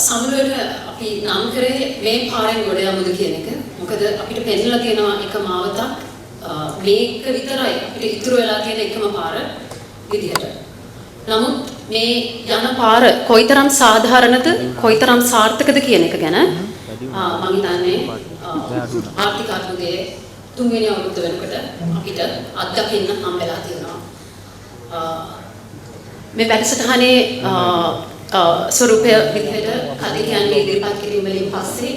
සමහරවිට අපි නම් කරේ මේ පාරෙන් ගොඩ යමුද කියන එක. මොකද අපිට පෙන්නලා තියෙනවා එක මාවතක් මේක විතරයි අපිට ඉතුරු වෙලා තියෙන එකම පාර විදිහට. නමුත් මේ යන පාර කොයිතරම් සාධාරණද කොයිතරම් සාර්ථකද කියන එක ගැන මම හිතන්නේ ආර්ථික අර්බුදයේ තුන්වෙනි අවුරුද්ද වෙනකොට අපිට අත්දකින්න හම්බෙලා තියෙනවා. මේ වැඩසටහනේ ස්වරූපය විදිහට කදිකයන්ගේ ඉදිරිපත් කිරීම වලින් පස්සේ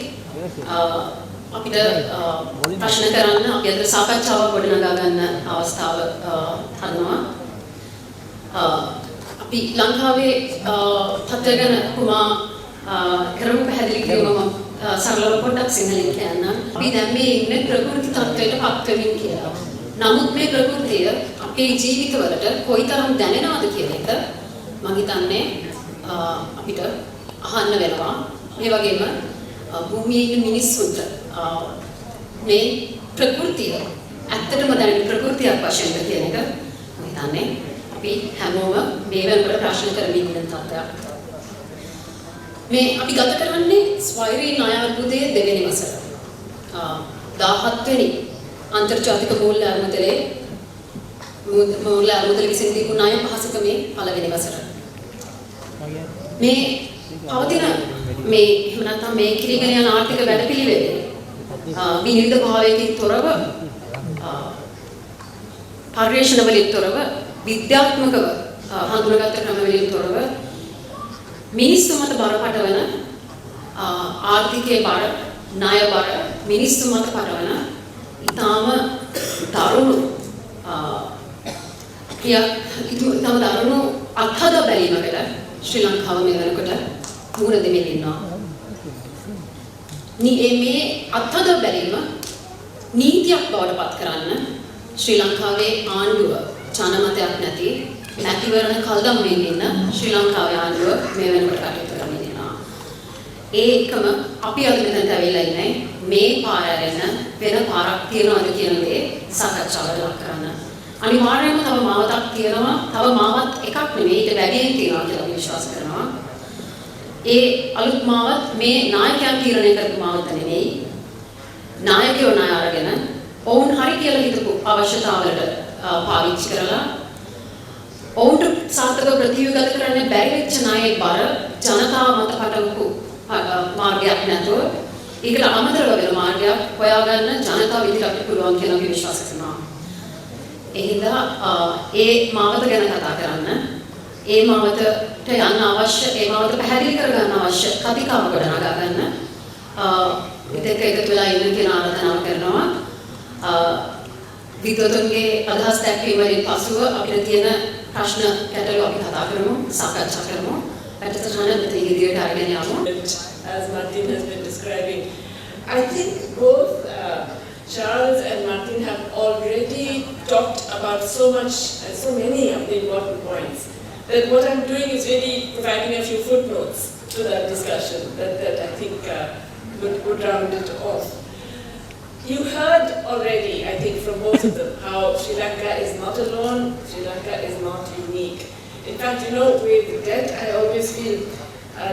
අපිට ප්‍රශ්න කරන්න අපි අද සාකච්ඡාවක් ගොඩනගා ගන්න අවස්ථාව හදනවා. අපි ලංකාවේ තත්ත්වය ගැන කුමා කරමු පැහැදිලි කිරීම සරලව පොඩ්ඩක් සිංහලෙන් කියන්න. අපි දැන් මේ ඉන්නේ ප්‍රකෘති තත්ත්වයට පත් වෙමින් කියලා. නමුත් මේ ප්‍රകൃතිය අපේ ජීවිතවලට කොයිතරම් දැනෙනවද කියන එක මම හිතන්නේ අපිට අහන්න වෙනවා. මේ වගේම භූමියේ ඉන්න මිනිස්සුන්ට මේ ප්‍රകൃතිය ඇත්තටම දැනෙන ප්‍රകൃතියක් වශයෙන්ද කියන එක මම හිතන්නේ අපි හැමෝම මේ වෙනකොට ප්‍රශ්න කරමින් ඉන්න තත්ත්වයක්. මේ අපි ගත කරන්නේ ස්වෛරී ණය අර්බුදයේ දෙවෙනි වසර. 17 වෙනි අන්තර්ජාතික මූල්‍ය අර්බුදල විසින් දීපු ණය පහසුකමේ පළවෙනි වසර. මේ පවතින මේ එහෙම නැත්නම් මේ කිරීගෙන යන ආර්ථික වැඩපිළිවෙලේ විනිවිද භාවයකින් තොරව පරිශ්‍රණ වලින් තොරව විද්‍යාත්මකව හඳුනාගත් ක්‍රම වලින් තොරව මිනිස්සු මත බර පටවන ආර්ථිකයේ බර ණය බර මිනිස්සු මත පටවන ඊටාම දරුණු ඊටාම දරුණු අත්හද බැලීමකට ශ්‍රී ලංකාව මේ වෙනකොට මුහුණ දෙමින් ඉන්නවා. මේ අත්හද බැලීම නීතියක් බවට පත් කරන්න ශ්‍රී ලංකාවේ ආණ්ඩුව ජනමතයක් නැති නැතිවරණ කල්දම් වෙමින් ඉන්න ශ්‍රී ලංකාවේ ආණ්ඩුව මේ වෙනකොට කටයුතු කරමින් ඉන්නවා. ඒ එකම අපි අද මෙතනට ඇවිල්ලා ඉන්නේ මේ පාර ඇරෙන වෙන පාරක් තියනවාද කියන දේ සාකච්ඡාවට ලක් කරන්න. අනිවාර්යයෙන්ම තව මාවතක් තියෙනවා. තව මාවත් එකක් නෙමෙයි ඊට වැඩියෙන් තියෙනවා කියලා අපි විශ්වාස කරනවා. ඒ අලුත් මාවත් මේ නායකයන් තීරණය කරපු මාවත නෙමෙයි. නායකයෝ ණය අරගෙන ඔවුන් හරි කියලා හිතපු අවශ්‍යතාවලට පාවිච්චි කරලා ඔවුන්ට සාර්ථක ප්‍රතිවිගත කරන්න බැරි වෙච්ච ණයේ බර ජනතාව මත පටවපු මාර්ගයක් නැතුව ඒකට අමතරව වෙන මාර්ගයක් හොයාගන්න ජනතාව විදිහට පුළුවන් කියලා අපි විශ්වාස කරනවා. එහෙනම් ඒ මාවත ගැන කතා කරන්න ඒ මාවතට යන්න අවශ්‍ය ඒ මාවත පැහැදිලි කරගන්න අවශ්‍ය කතිකාව ගොඩනගා ගන්න දෙක එකතු වෙලා ඉන්න කියන ආරාධනාව කරනවා. විද්වතුන්ගේ අදහස් දැක්වීම වලින් පසුව අපිට තියෙන ප්‍රශ්න ගැටළු අපි කතා කරමු සාකච්ඡා කරමු. වැඩසටහන මෙතන ඉදිරියට අරගෙන යමු. As Martin has been describing, I think both Charles and Martin have already talked about so much and so many of the important points that what I'm doing is really providing a few footnotes to that discussion that I think would round it off. You heard already, I think, from both of them, how Sri Lanka is not alone, Sri Lanka is not unique. In fact, you know, with debt, I always feel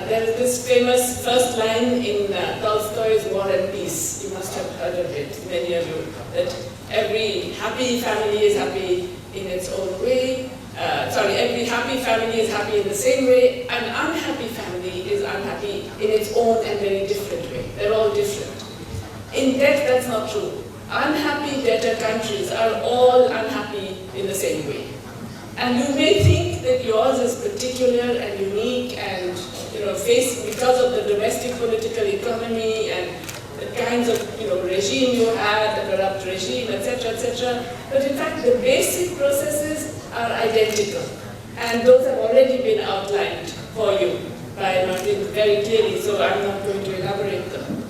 there is this famous first line in Tolstoy's War and Peace. You must have heard of it, many of you, that every happy family is happy in its own way. Every happy family is happy in the same way. An unhappy family is unhappy in its own and very different way. They're all different. In debt, that's not true. Unhappy debtor countries are all unhappy in the same way. And you may think that yours is particular and unique and, faced because of the domestic political economy and the kinds of, regime you had, the corrupt regime, etc., etc. But in fact, the basic processes are identical. And those have already been outlined for you by Martin very clearly, so I'm not going to elaborate them.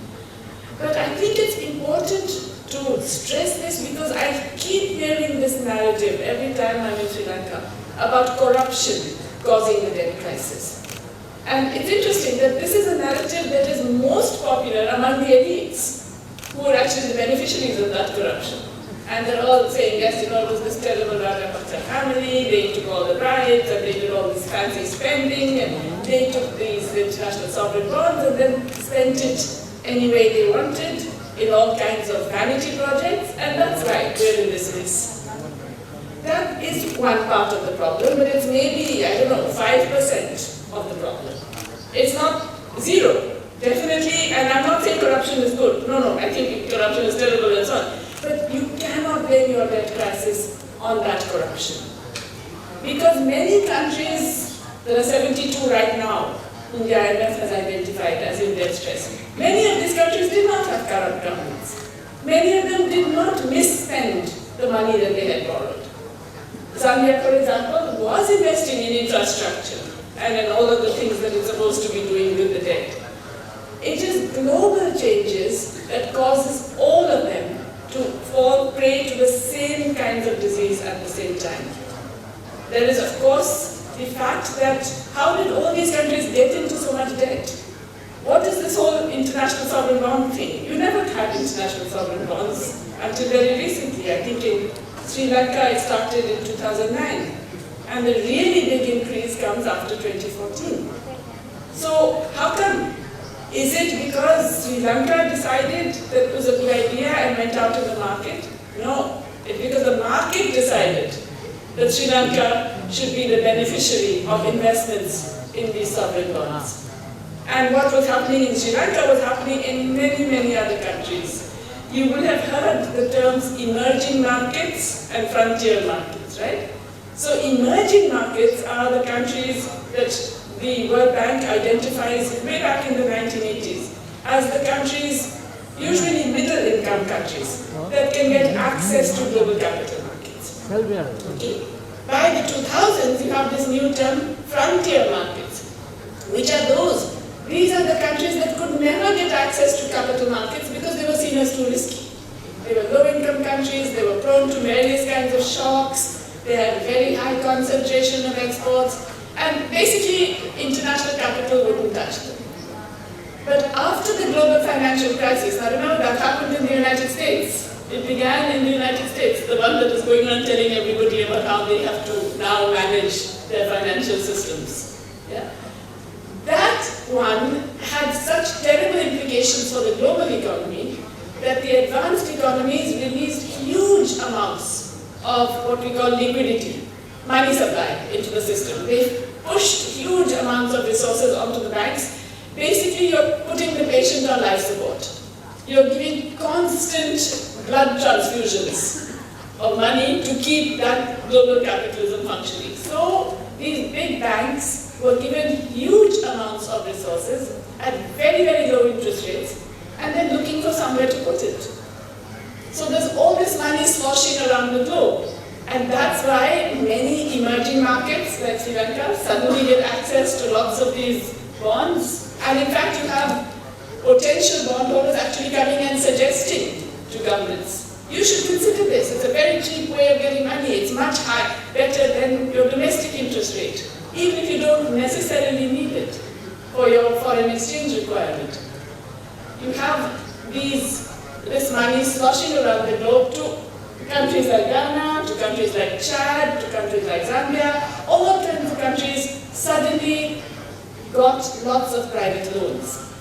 But I think it's important to stress this because I keep hearing this narrative every time I'm in Sri Lanka about corruption causing the debt crisis. And it's interesting that this is a narrative that is most popular among the elites, who are actually the beneficiaries of that corruption. And they're all saying, yes, it was this terrible Rajapaksa family, they took all the bribes, and they did all this fancy spending, and they took these international sovereign bonds and then spent it any way they wanted in all kinds of vanity projects, and that's right, we're in this race. That is one part of the problem, but it's maybe, 5% of the problem. It's not zero, definitely, and I'm not saying corruption is good. No, I think corruption is terrible and so on. But you cannot blame your debt crisis on that corruption. Because many countries, there are 72 right now, whom the IMF has identified as in debt stress. Many of these countries did not have corrupt governments. Many of them did not misspend the money that they had borrowed. Zambia, for example, was investing in infrastructure and in all of the things that it's supposed to be doing with the debt. It is global changes that causes all of them to fall prey to the same kinds of disease at the same time. There is, of course, the fact that how did all these countries get into so much debt? What is this whole international sovereign bond thing? You never had international sovereign bonds until very recently. I think in Sri Lanka it started in 2009. And the really big increase comes after 2014. So how come? Is it because Sri Lanka decided that it was a good idea and went out in the market? No. It's because the market decided that Sri Lanka should be the beneficiary of investments in these sovereign bonds. And what was happening in Sri Lanka was happening in many, many other countries. You will have heard the terms emerging markets and frontier markets, right? So emerging markets are the countries that the World Bank identifies way back in the 1980s as the countries, usually middle-income countries, that can get access to global capital markets. Okay. By the 2000s, you have this new term, frontier markets. Which are those? These are the countries that could never get access to capital markets because they were seen as too risky. They were low-income countries, they were prone to various kinds of shocks, they had very high concentration of exports, and basically international capital wouldn't touch them. But after the global financial crisis, now remember that happened in the United States. It began in the United States, the one that is going on telling everybody about how they have to now manage their financial systems. Yeah? That one had such terrible implications for the global economy that the advanced economies released huge amounts of what we call liquidity, money supply into the system. They pushed huge amounts of resources onto the banks. Basically, you're putting the patient on life support. You're giving constant blood transfusions of money to keep that global capitalism functioning. So these big banks were given huge amounts of resources at very, very low interest rates, and then looking for somewhere to put it. So there's all this money sloshing around the globe. And that's why many emerging markets like Sri Lanka suddenly get access to lots of these bonds. And in fact, you have potential bondholders actually coming and suggesting to governments, you should consider this. It's a very cheap way of getting money. It's much better than your domestic interest rate, even if you don't necessarily need it for your foreign exchange requirement. You have this money sloshing around the globe to countries like Ghana, to countries like Chad, to countries like Zambia. All kinds of countries suddenly got lots of private loans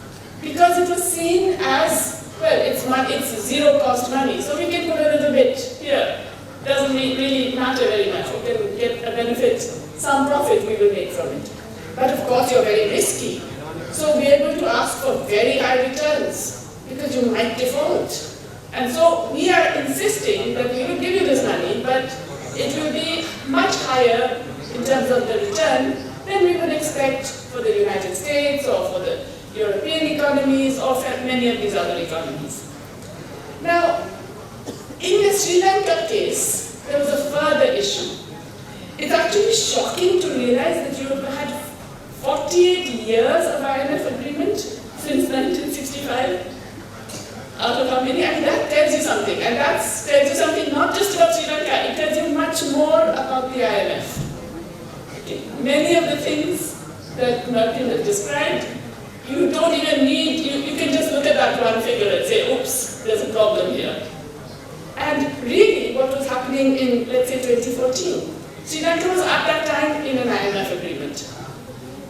because it was seen as, well, it's zero-cost money, so we can put a little bit here. Doesn't really matter very much. We can get a benefit, some profit we will make from it. But of course, you're very risky. So we are going to ask for very high returns because you might default. And so we are insisting that we will give you this money, but it will be much higher in terms of the return than we would expect for the United States or for the European economies or for many of these other economies. Now, in the Sri Lanka case, there was a further issue. It's actually shocking to realize that you have had 48 years of IMF agreement since 1965. Out of how many? I mean, that tells you something. And that tells you something not just about Sri Lanka, it tells you much more about the IMF. Okay. Many of the things that Martin has described, you don't even need, you can just look at that one figure and say, oops, there's a problem here. And really, what was happening in, let's say, 2014, Sri Lanka was at that time in an IMF agreement.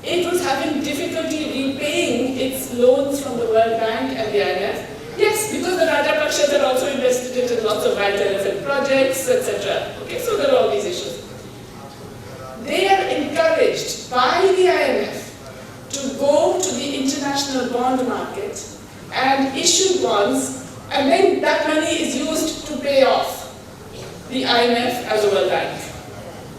it was having difficulty repaying its loans from the World Bank and the IMF. Yes, because the Rajapakshas had also invested it in lots of white elephant projects, etc. Okay, so there are all these issues. They are encouraged by the IMF to go to the international bond market and issue bonds, and then that money is used to pay off the IMF as the World Bank.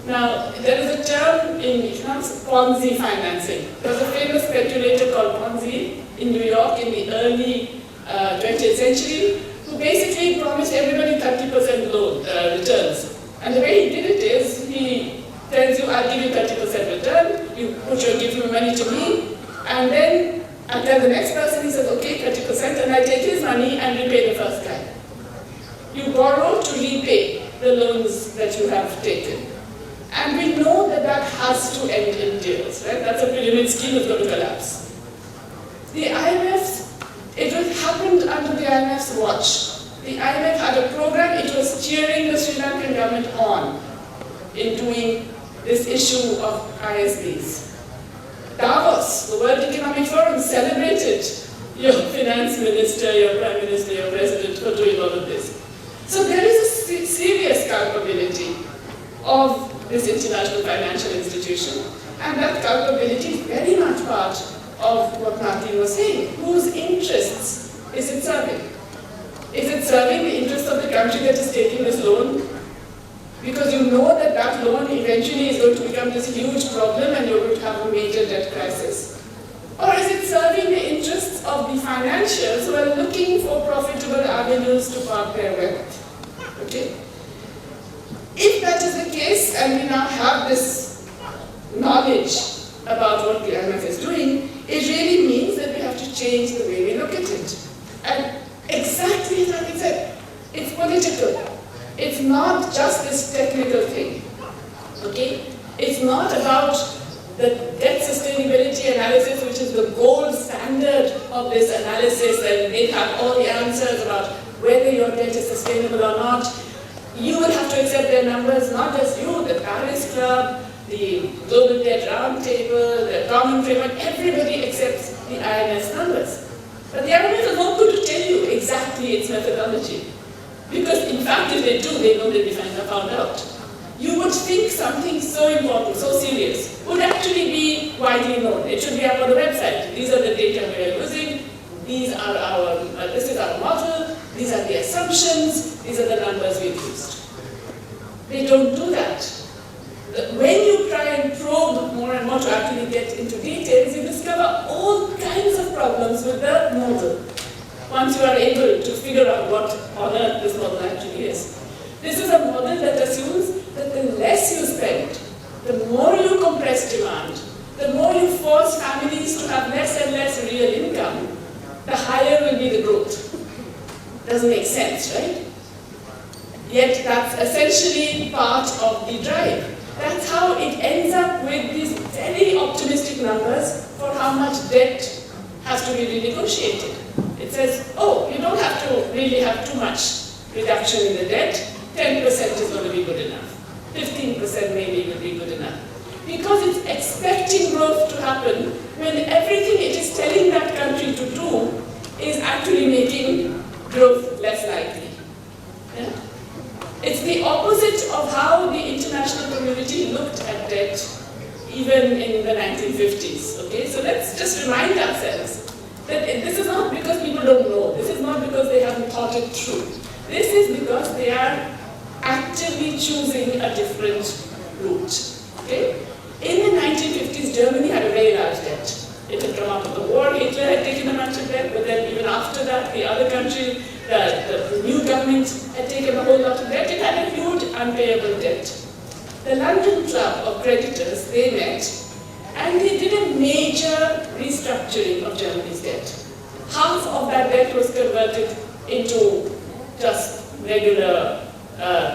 Now, there is a term in economics, Ponzi financing. There was a famous speculator called Ponzi in New York in the early 20th century, who basically promised everybody 30% loan returns. And the way he did it is, he tells you, I'll give you 30% return, give your money to me, and then I tell the next person, he says, okay, 30%, and I take his money and repay the first guy. You borrow to repay the loans that you have taken. And we know that that has to end in tears, right? That's a pyramid scheme that's going to collapse. The IMF, it happened under the IMF's watch. The IMF had a program, it was cheering the Sri Lankan government on in doing this issue of ISBs. Davos, the World Economic Forum, celebrated your finance minister, your prime minister, your president for doing all of this. So there is a serious culpability of this international financial institution, and that culpability is very much part of what Martin was saying. Whose interests is it serving? Is it serving the interests of the country that is taking this loan? Because you know that that loan eventually is going to become this huge problem and you're going to have a major debt crisis. Or is it serving the interests of the financiers who are looking for profitable avenues to park their wealth? Okay? If that is the case, and we now have this knowledge about what the IMF is doing, it really means that we have to change the way we look at it. And exactly as I said, it's political. It's not just this technical thing. Okay? It's not about the debt sustainability analysis, which is the gold standard of this analysis, and they have all the answers about whether your debt is sustainable or not. You will have to accept their numbers, not just you, the Paris Club, the Global Debt Roundtable, the Common Framework, everybody accepts the IMF's numbers. But the IMF is not going to tell you exactly its methodology. Because in fact, if they do, they know they'll be found out. You would think something so important, so serious, would actually be widely known. It should be up on the website. These are the data we are using. These are this is our model. These are the assumptions. These are the numbers we've used. They don't do that. When you try and probe more and more to actually get into details, you discover all kinds of problems with the model. Once you are able to figure out what on earth this model actually is. This is a model that assumes that the less you spend, the more you compress demand, the more you force families to have less and less real income, the higher will be the growth. Doesn't make sense, right? Yet that's essentially part of the drive. That's how it ends up with these very optimistic numbers for how much debt has to be renegotiated. It says, oh, you don't have to really have too much reduction in the debt. 10% is going to be good enough. 15% maybe will be good enough. Because it's expecting growth to happen when everything it is telling that country to do is actually making growth less likely. Yeah? It's the opposite of how the international community looked at debt even in the 1950s. Okay? So let's just remind ourselves that this is not because people don't know. This is not because they haven't thought it through. This is because they are actively choosing a different route. Okay? In the 1950s, Germany had a very large debt. It had come out of the war, Hitler had taken a bunch of debt, but then even after that, the other country, the new government had taken a whole lot of debt. It had a huge unpayable debt. The London Club of Creditors, they met, and they did a major restructuring of Germany's debt. Half of that debt was converted into just regular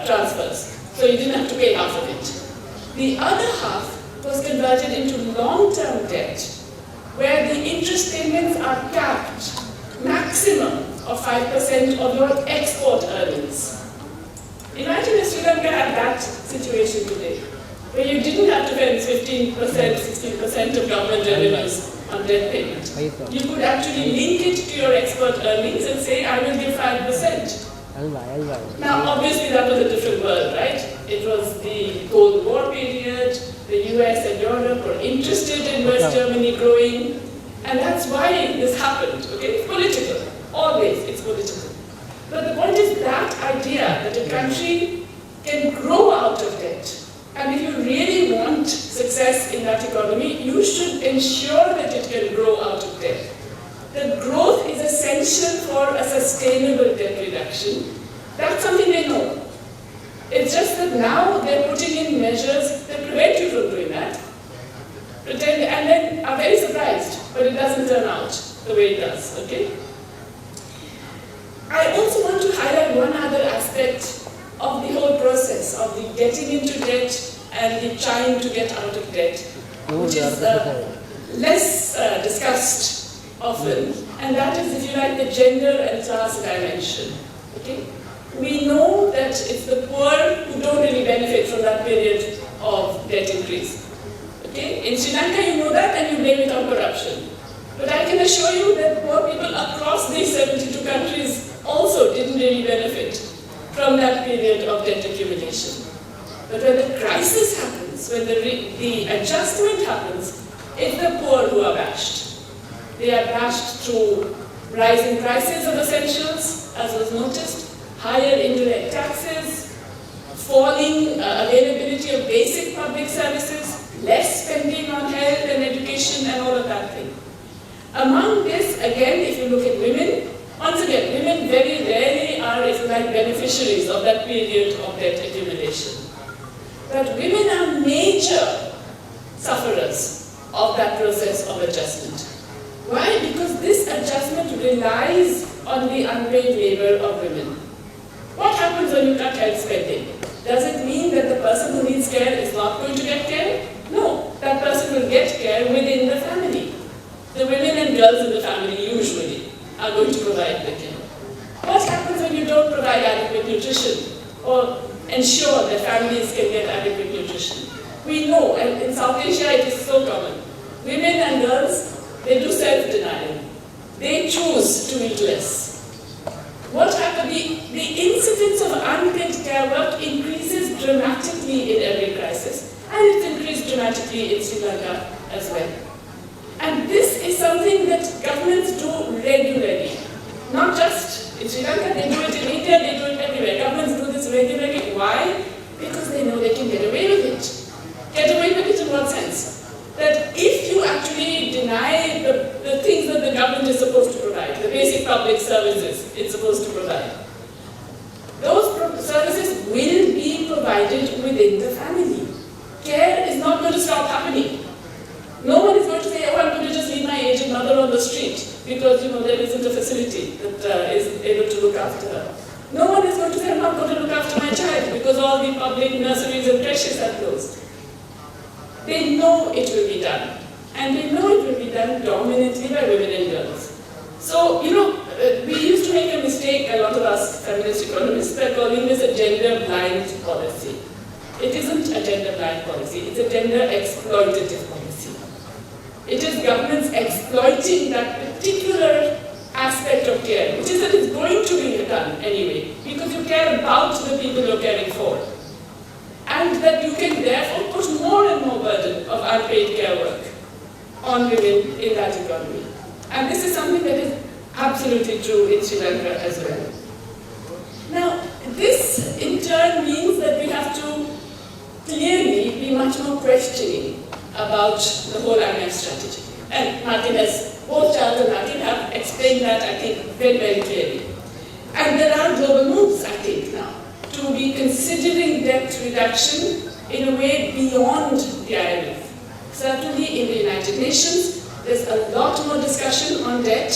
transfers, so you didn't have to pay half of it. The other half was converted into long-term debt, where the interest payments are capped, maximum of 5% of your export earnings. Imagine if Sri Lanka had that situation today, where you didn't have to spend 15%, 16% of government revenues on debt payment. You could actually link it to your expert earnings and say, I will give 5%. Now, obviously, that was a different world, right? It was the Cold War period. The US and Europe were interested in West Germany growing, and that's why this happened. Okay, it's political. Always, it's political. But the point is that idea that a country can grow out of debt, and if you really want success in that economy, you should ensure that it can grow out of debt. The growth is essential for a sustainable debt reduction. That's something they know. It's just that now they're putting in measures that prevent you from doing that. Pretend, and then are very surprised, but it doesn't turn out the way it does, okay? I also want to highlight one other aspect of the whole process of the getting into debt and the trying to get out of debt, which is less discussed often, and that is, if you like, the gender and class dimension. Okay? We know that it's the poor who don't really benefit from that period of debt increase. Okay? In Sri Lanka, you know that and you blame it on corruption. But I can assure you that poor people across these 72 countries also didn't really benefit from that period of debt accumulation. But when the crisis happens, when the adjustment happens, it's the poor who are bashed. They are bashed through rising prices of essentials, as was noticed, higher indirect taxes, falling availability of basic public services, less spending on health and education and all of that thing. Among this, again, if you look at women, once again, women very rarely are, if you like, beneficiaries of that period of debt accumulation. But women are major sufferers of that process of adjustment. Why? Because this adjustment relies on the unpaid labor of women. What happens when you cut health spending? Does it mean that the person who needs care is not going to get care? No, that person will get care within the family. The women and girls in the family usually are going to provide the care. What happens when you don't provide adequate nutrition or ensure that families can get adequate nutrition? We know, and in South Asia it is so common. Women and girls, they do self-denial. They choose to eat less. What happens? The incidence of unpaid care work increases dramatically in every crisis, and it's increased dramatically in Sri Lanka as well. And this is something that governments do regularly. Not just in Sri Lanka, they do it in India, they do it everywhere. Governments do this regularly. Why? Because they know they can get away with it. Get away with it in what sense? That if you actually deny the things that the government is supposed to provide, the basic public services it's supposed to provide, those services will be provided within the family. Care is not going to stop happening. No one is going to say, oh, I'm going to just leave my aging mother on the street because, there isn't a facility that is able to look after her. No one is going to say, I'm not going to look after my child because all the public nurseries and creches are closed. They know it will be done. And they know it will be done dominantly by women and girls. So, we used to make a mistake, a lot of us feminist economists, by calling this a gender-blind policy. It isn't a gender-blind policy, it's a gender-exploitative policy. It is governments exploiting that particular aspect of care, which is that it's going to be done anyway, because you care about the people you're caring for. And that you can therefore put more and more burden of unpaid care work on women in that economy. And this is something that is absolutely true in Sri Lanka as well. Now, this in turn means that we have to clearly be much more questioning about the whole IMF strategy. And both Charles and Martin have explained that, I think, very, very clearly. And there are global moves, I think, now, to be considering debt reduction in a way beyond the IMF. Certainly in the United Nations, there's a lot more discussion on debt.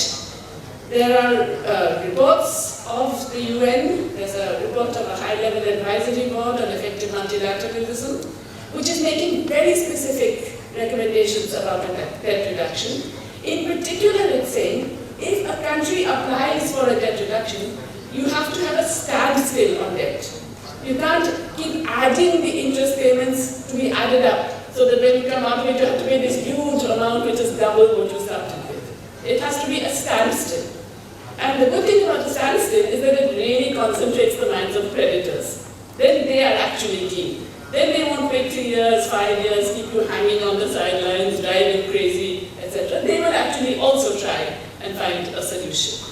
There are reports of the UN. There's a report of a high-level advisory board on effective multilateralism, which is making very specific recommendations about debt reduction. In particular, it's saying, if a country applies for a debt reduction, you have to have a standstill on debt. You can't keep adding the interest payments to be added up, so that when you come out of it, you have to pay this huge amount which is double what you started with. It has to be a standstill. And the good thing about the standstill is that it really concentrates the minds of creditors. Then they are actually keen. Then they won't wait 3 years, 5 years, keep you hanging on the sidelines, driving crazy, etc. They will actually also try and find a solution.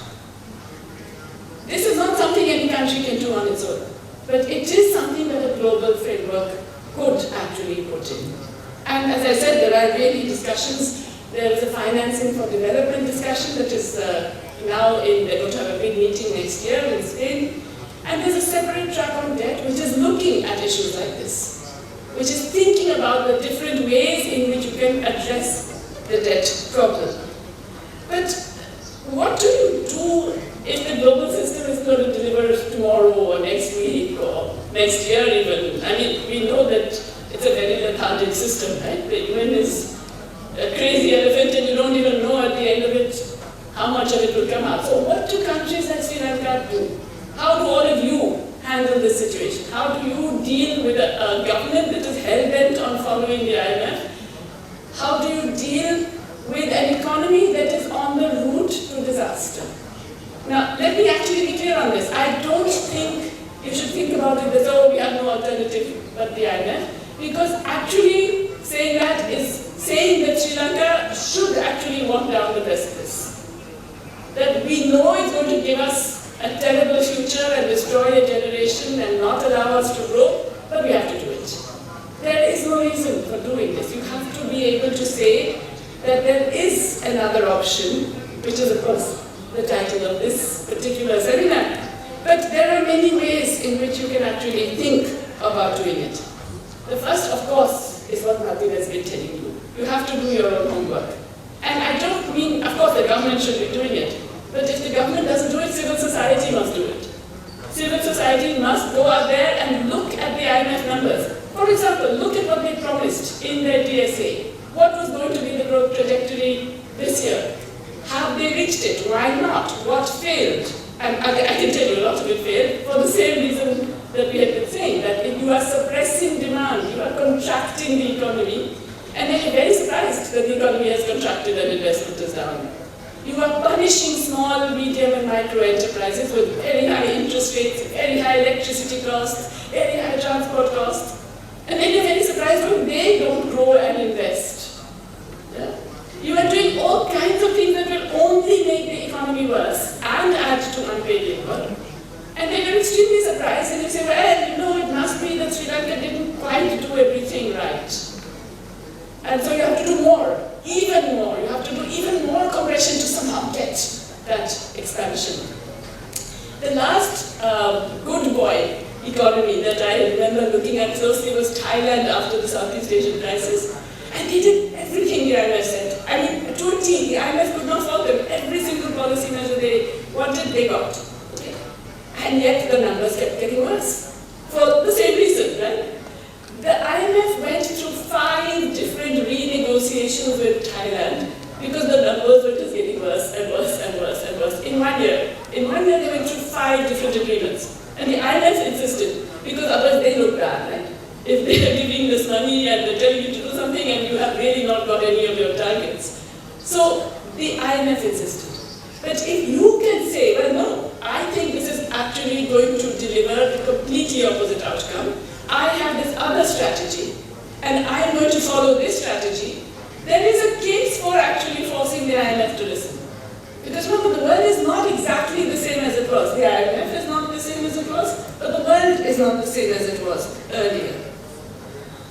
This is not something any country can do on its own, but it is something that a global framework could actually put in. And as I said, there are really discussions. There is a financing for development discussion that is now they're going to have a big meeting next year in Spain. And there's a separate track on debt which is looking at issues like this, which is thinking about the different ways in which you can address the debt problem. But what do you do if the global system is going to deliver tomorrow or next week or next year even? I mean, we know that it's a very lethargic system, right? The UN is a crazy elephant and you don't even know at the end of it how much of it will come out. So what do countries like Sri Lanka do? How do all of you handle this situation? How do you deal with a government that is hell-bent on following the IMF? How do you deal with an economy that is on the route to disaster? Now, let me actually be clear on this. I don't think you should think about it as, oh, we have no alternative but the IMF, because actually saying that is saying that Sri Lanka should actually walk down the precipice. That we know it's going to give us a terrible future and destroy a generation and not allow us to grow, but we have to do it. There is no reason for doing this. You have to be able to say that there is another option, which is of course the title of this particular seminar. But there are many ways in which you can actually think about doing it. The first, of course, is what Martin has been telling you. You have to do your own homework. And I don't mean, of course, the government should be doing it. But if the government doesn't do it, civil society must do it. Civil society must go out there and look at the IMF numbers. For example, look at what they promised in their DSA. What was going to be the growth trajectory this year? Have they reached it? Why not? What failed? And I can tell you a lot of it failed for the same reason that we have been saying, that if you are suppressing demand, you are contracting the economy, and then you're very surprised that the economy has contracted and investment is down. You are punishing small, medium and micro enterprises with very high interest rates, very high electricity costs, very high transport costs. And then you're very surprised when they don't grow and invest. Yeah? You are doing all kinds of things that will only make the economy worse and add to unpaid labor. And then you're extremely surprised and you say, well, you know, it must be that Sri Lanka didn't quite do everything right. And so you have to do more, even more. You have to do even more compression to somehow get that expansion. The last good boy economy that I remember looking at closely was Thailand after the Southeast Asian crisis. And they did everything the IMF said. I mean, to a T, the IMF could not solve them. Every single policy measure they wanted, they got. Okay? And yet the numbers kept getting worse. For the same reason, right? The IMF went through 5 different renegotiations with Thailand because the numbers were just getting worse and worse and worse and worse in 1 year. In 1 year, they went through 5 different agreements. And the IMF insisted, because otherwise they look bad, right? If they are giving this money and they're telling you to do something and you have really not got any of your targets. So the IMF insisted. But if you can say, well, no, I think this is actually going to deliver the completely opposite outcome. I have this other strategy, and I'm going to follow this strategy, there is a case for actually forcing the IMF to listen. Because remember, the world is not exactly the same as it was. The IMF is not the same as it was, but the world is not the same as it was earlier.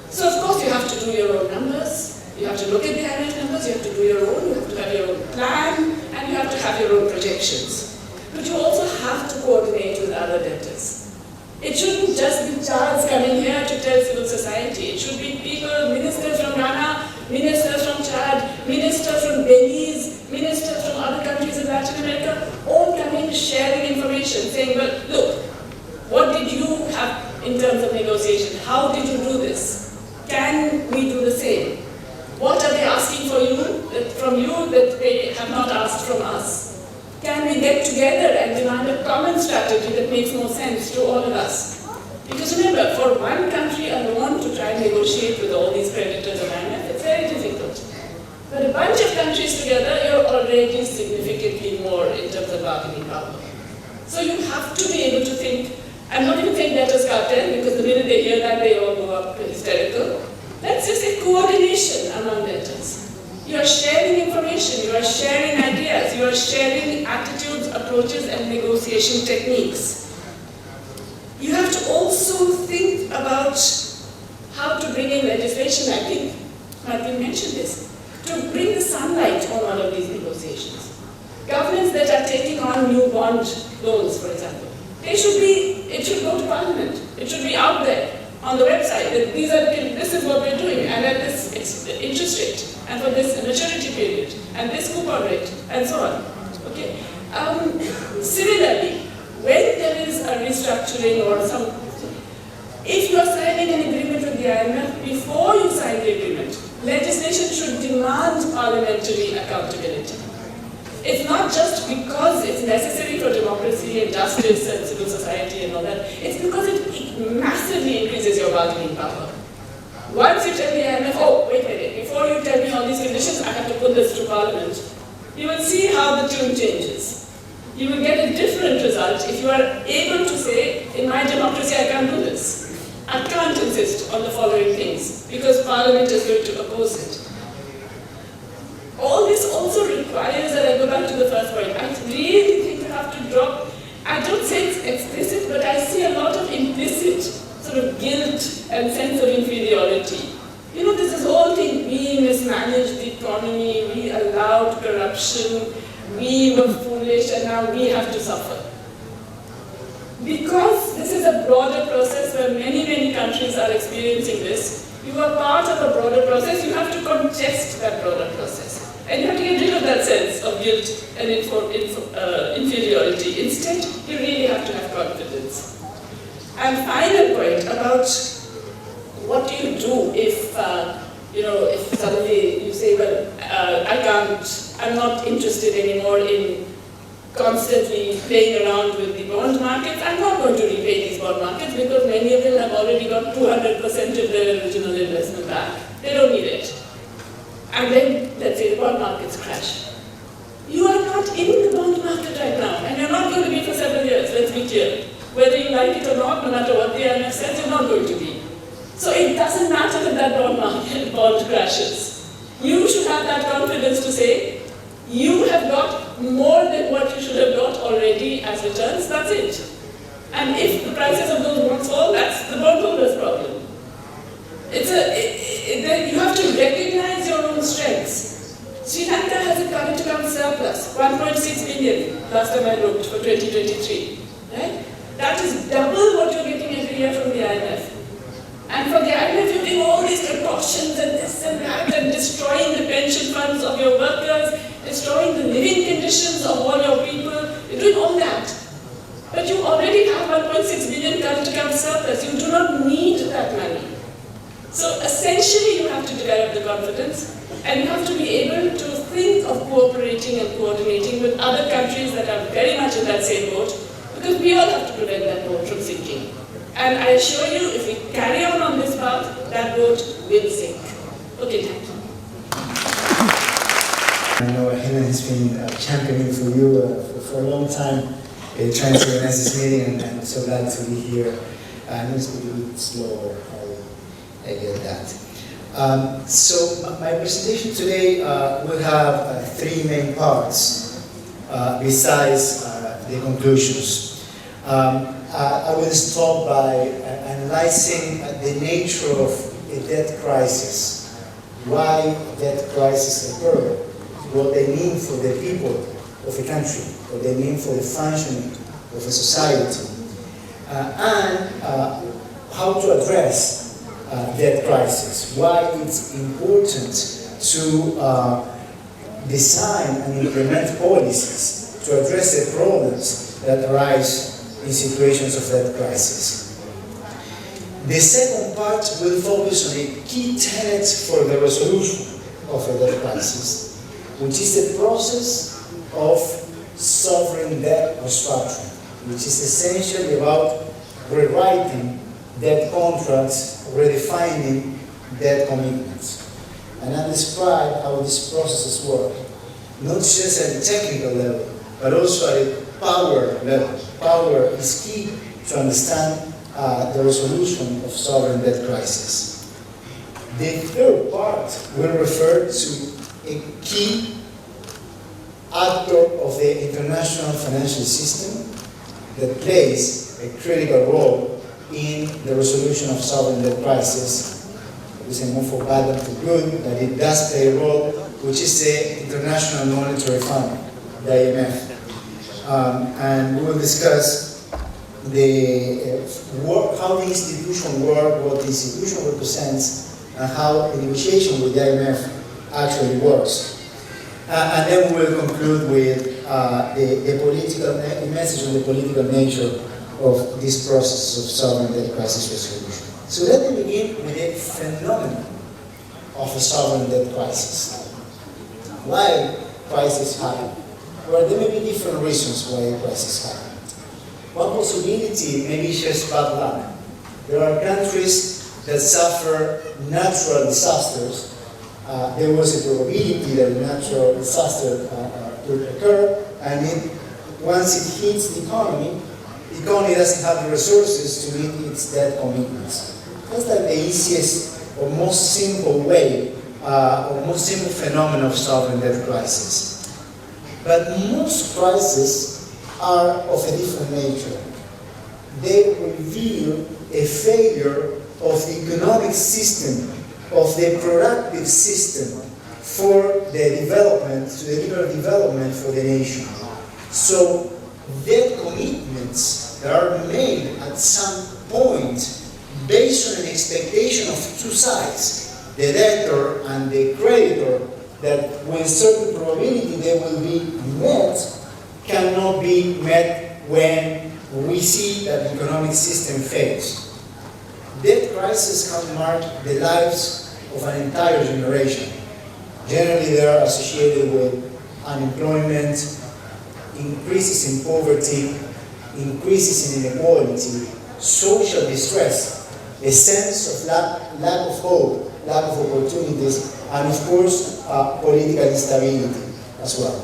So of course you have to do your own numbers, you have to look at the IMF numbers, you have to do your own, you have to have your own plan, and you have to have your own projections. But you also have to coordinate with other debtors. It shouldn't just be Charles coming here to tell civil society. It should be people, ministers from Ghana, ministers from Chad, ministers from Belize, ministers from other countries in Latin America, all coming, sharing information, saying, well, look, what did you have in terms of negotiation? How did you do this? Can we do the same? What are they asking from you that they have not asked from us? Can we get together and demand a common strategy that makes more sense to all of us? Because remember, for one country alone to try and negotiate with all these creditors of IMF, it's very difficult. But a bunch of countries together, you're already significantly more in terms of bargaining power. So you have to be able to think, I'm not even saying debtors cartel, because the minute they hear that, they all go up hysterical. Let's just say coordination among debtors. You are sharing information, you are sharing ideas, you are sharing attitudes, approaches, and negotiation techniques. You have to also think about how to bring in legislation. I think Martin mentioned this, to bring the sunlight on all of these negotiations. Governments that are taking on new bond loans, for example, it should go to Parliament. It should be out there on the website that this is what we're doing, and at this interest rate, and for this maturity period, and this coupon rate, and so on. Okay. Similarly, when there is a restructuring or some, if you are signing an agreement with the IMF, before you sign the agreement, legislation should demand parliamentary accountability. It's not just because it's necessary for democracy and justice and civil society and all that. It's because it massively increases your bargaining power. Once you tell the IMF, oh, wait a minute, before you tell me all these conditions, I have to put this to Parliament, you will see how the tune changes. You will get a different result if you are able to say, in my democracy, I can't do this. I can't insist on the following things, because Parliament is going to oppose it. All this also requires, and I go back to the first point, I really think you have to drop, I don't say it's explicit, but I see a lot of implicit sort of guilt and sense of inferiority. You know, this whole thing, we mismanaged the economy, we allowed corruption, we were foolish, and now we have to suffer. Because this is a broader process where many, many countries are experiencing this, you are part of a broader process, you have to contest that broader process. And you have to get rid of that sense of guilt and inferiority. Instead, you really have to have confidence. And final point about what do you do if, if suddenly you say, well, I'm not interested anymore in constantly playing around with the bond markets. I'm not going to repay these bond markets because many of them have already got 200% of their original investment back. They don't need it. And then, let's say the bond markets crash. You are not in the bond market right now, and you're not going to be for several years, let's be clear. Whether you like it or not, no matter what the IMF says, you're not going to be. So it doesn't matter that that bond crashes. You should have that confidence to say, you have got more than what you should have got already as returns, that's it. And if the prices of those bonds fall, that's the bondholder's problem. You have to recognize your own strengths. Sri Lanka has a current account surplus, 1.6 billion, last time I looked, for 2023. Right? That is double what you're getting every year from the IMF. And for the IMF, you're doing all these precautions and this and that, and destroying the pension funds of your workers, destroying the living conditions of all your people. You're doing all that. But you already have 1.6 billion current account surplus. You do not need that money. So essentially, you have to develop the confidence, and you have to be able to think of cooperating and coordinating with other countries that are very much in that same boat, because we all have to prevent that boat from sinking. And I assure you, if we carry on this path, that boat will sink. Okay, thank you. I know Helen has been championing for you for a long time, trying to organize this meeting, and I'm so glad to be here. I know it's going to be a bit slower. I get that. So my presentation today will have three main parts besides the conclusions. I will start by analyzing the nature of a debt crisis, why debt crisis occur, what they mean for the people of a country, what they mean for the functioning of a society, and how to address debt crisis, why it's important to design and implement policies to address the problems that arise in situations of debt crisis. The second part will focus on the key tenets for the resolution of a debt crisis, which is the process of sovereign debt restructuring, which is essentially about rewriting debt contracts, redefining debt commitments. And I describe how these processes work, not just at the technical level, but also at a power level. Power is key to understand the resolution of sovereign debt crisis. The third part will refer to a key actor of the international financial system that plays a critical role in the resolution of sovereign debt crisis. We say more for bad than for good, but it does play a role, which is the International Monetary Fund, the IMF. And we will discuss how the institution works, what the institution represents, and how the negotiation with the IMF actually works. And then we will conclude with the message on the political nature of this process of sovereign debt crisis resolution. So let me begin with the phenomenon of a sovereign debt crisis. Why crisis happen? Well, there may be different reasons why a crisis happens. One possibility may be just bad luck. There are countries that suffer natural disasters. There was a probability that a natural disaster could occur, and once it hits the economy doesn't have the resources to meet its debt commitments. That's like the easiest or most simple way, or most simple phenomenon of sovereign debt crisis. But most crises are of a different nature. They reveal a failure of the economic system, of the productive system for the development, to deliver development for the nation. So debt commitments that are made at some point based on an expectation of two sides, the debtor and the creditor, that with certain probability they will be met, cannot be met when we see that the economic system fails. Debt crises can mark the lives of an entire generation. Generally, they are associated with unemployment, increases in poverty, increases in inequality, social distress, a sense of lack of hope, lack of opportunities, and of course, political instability as well.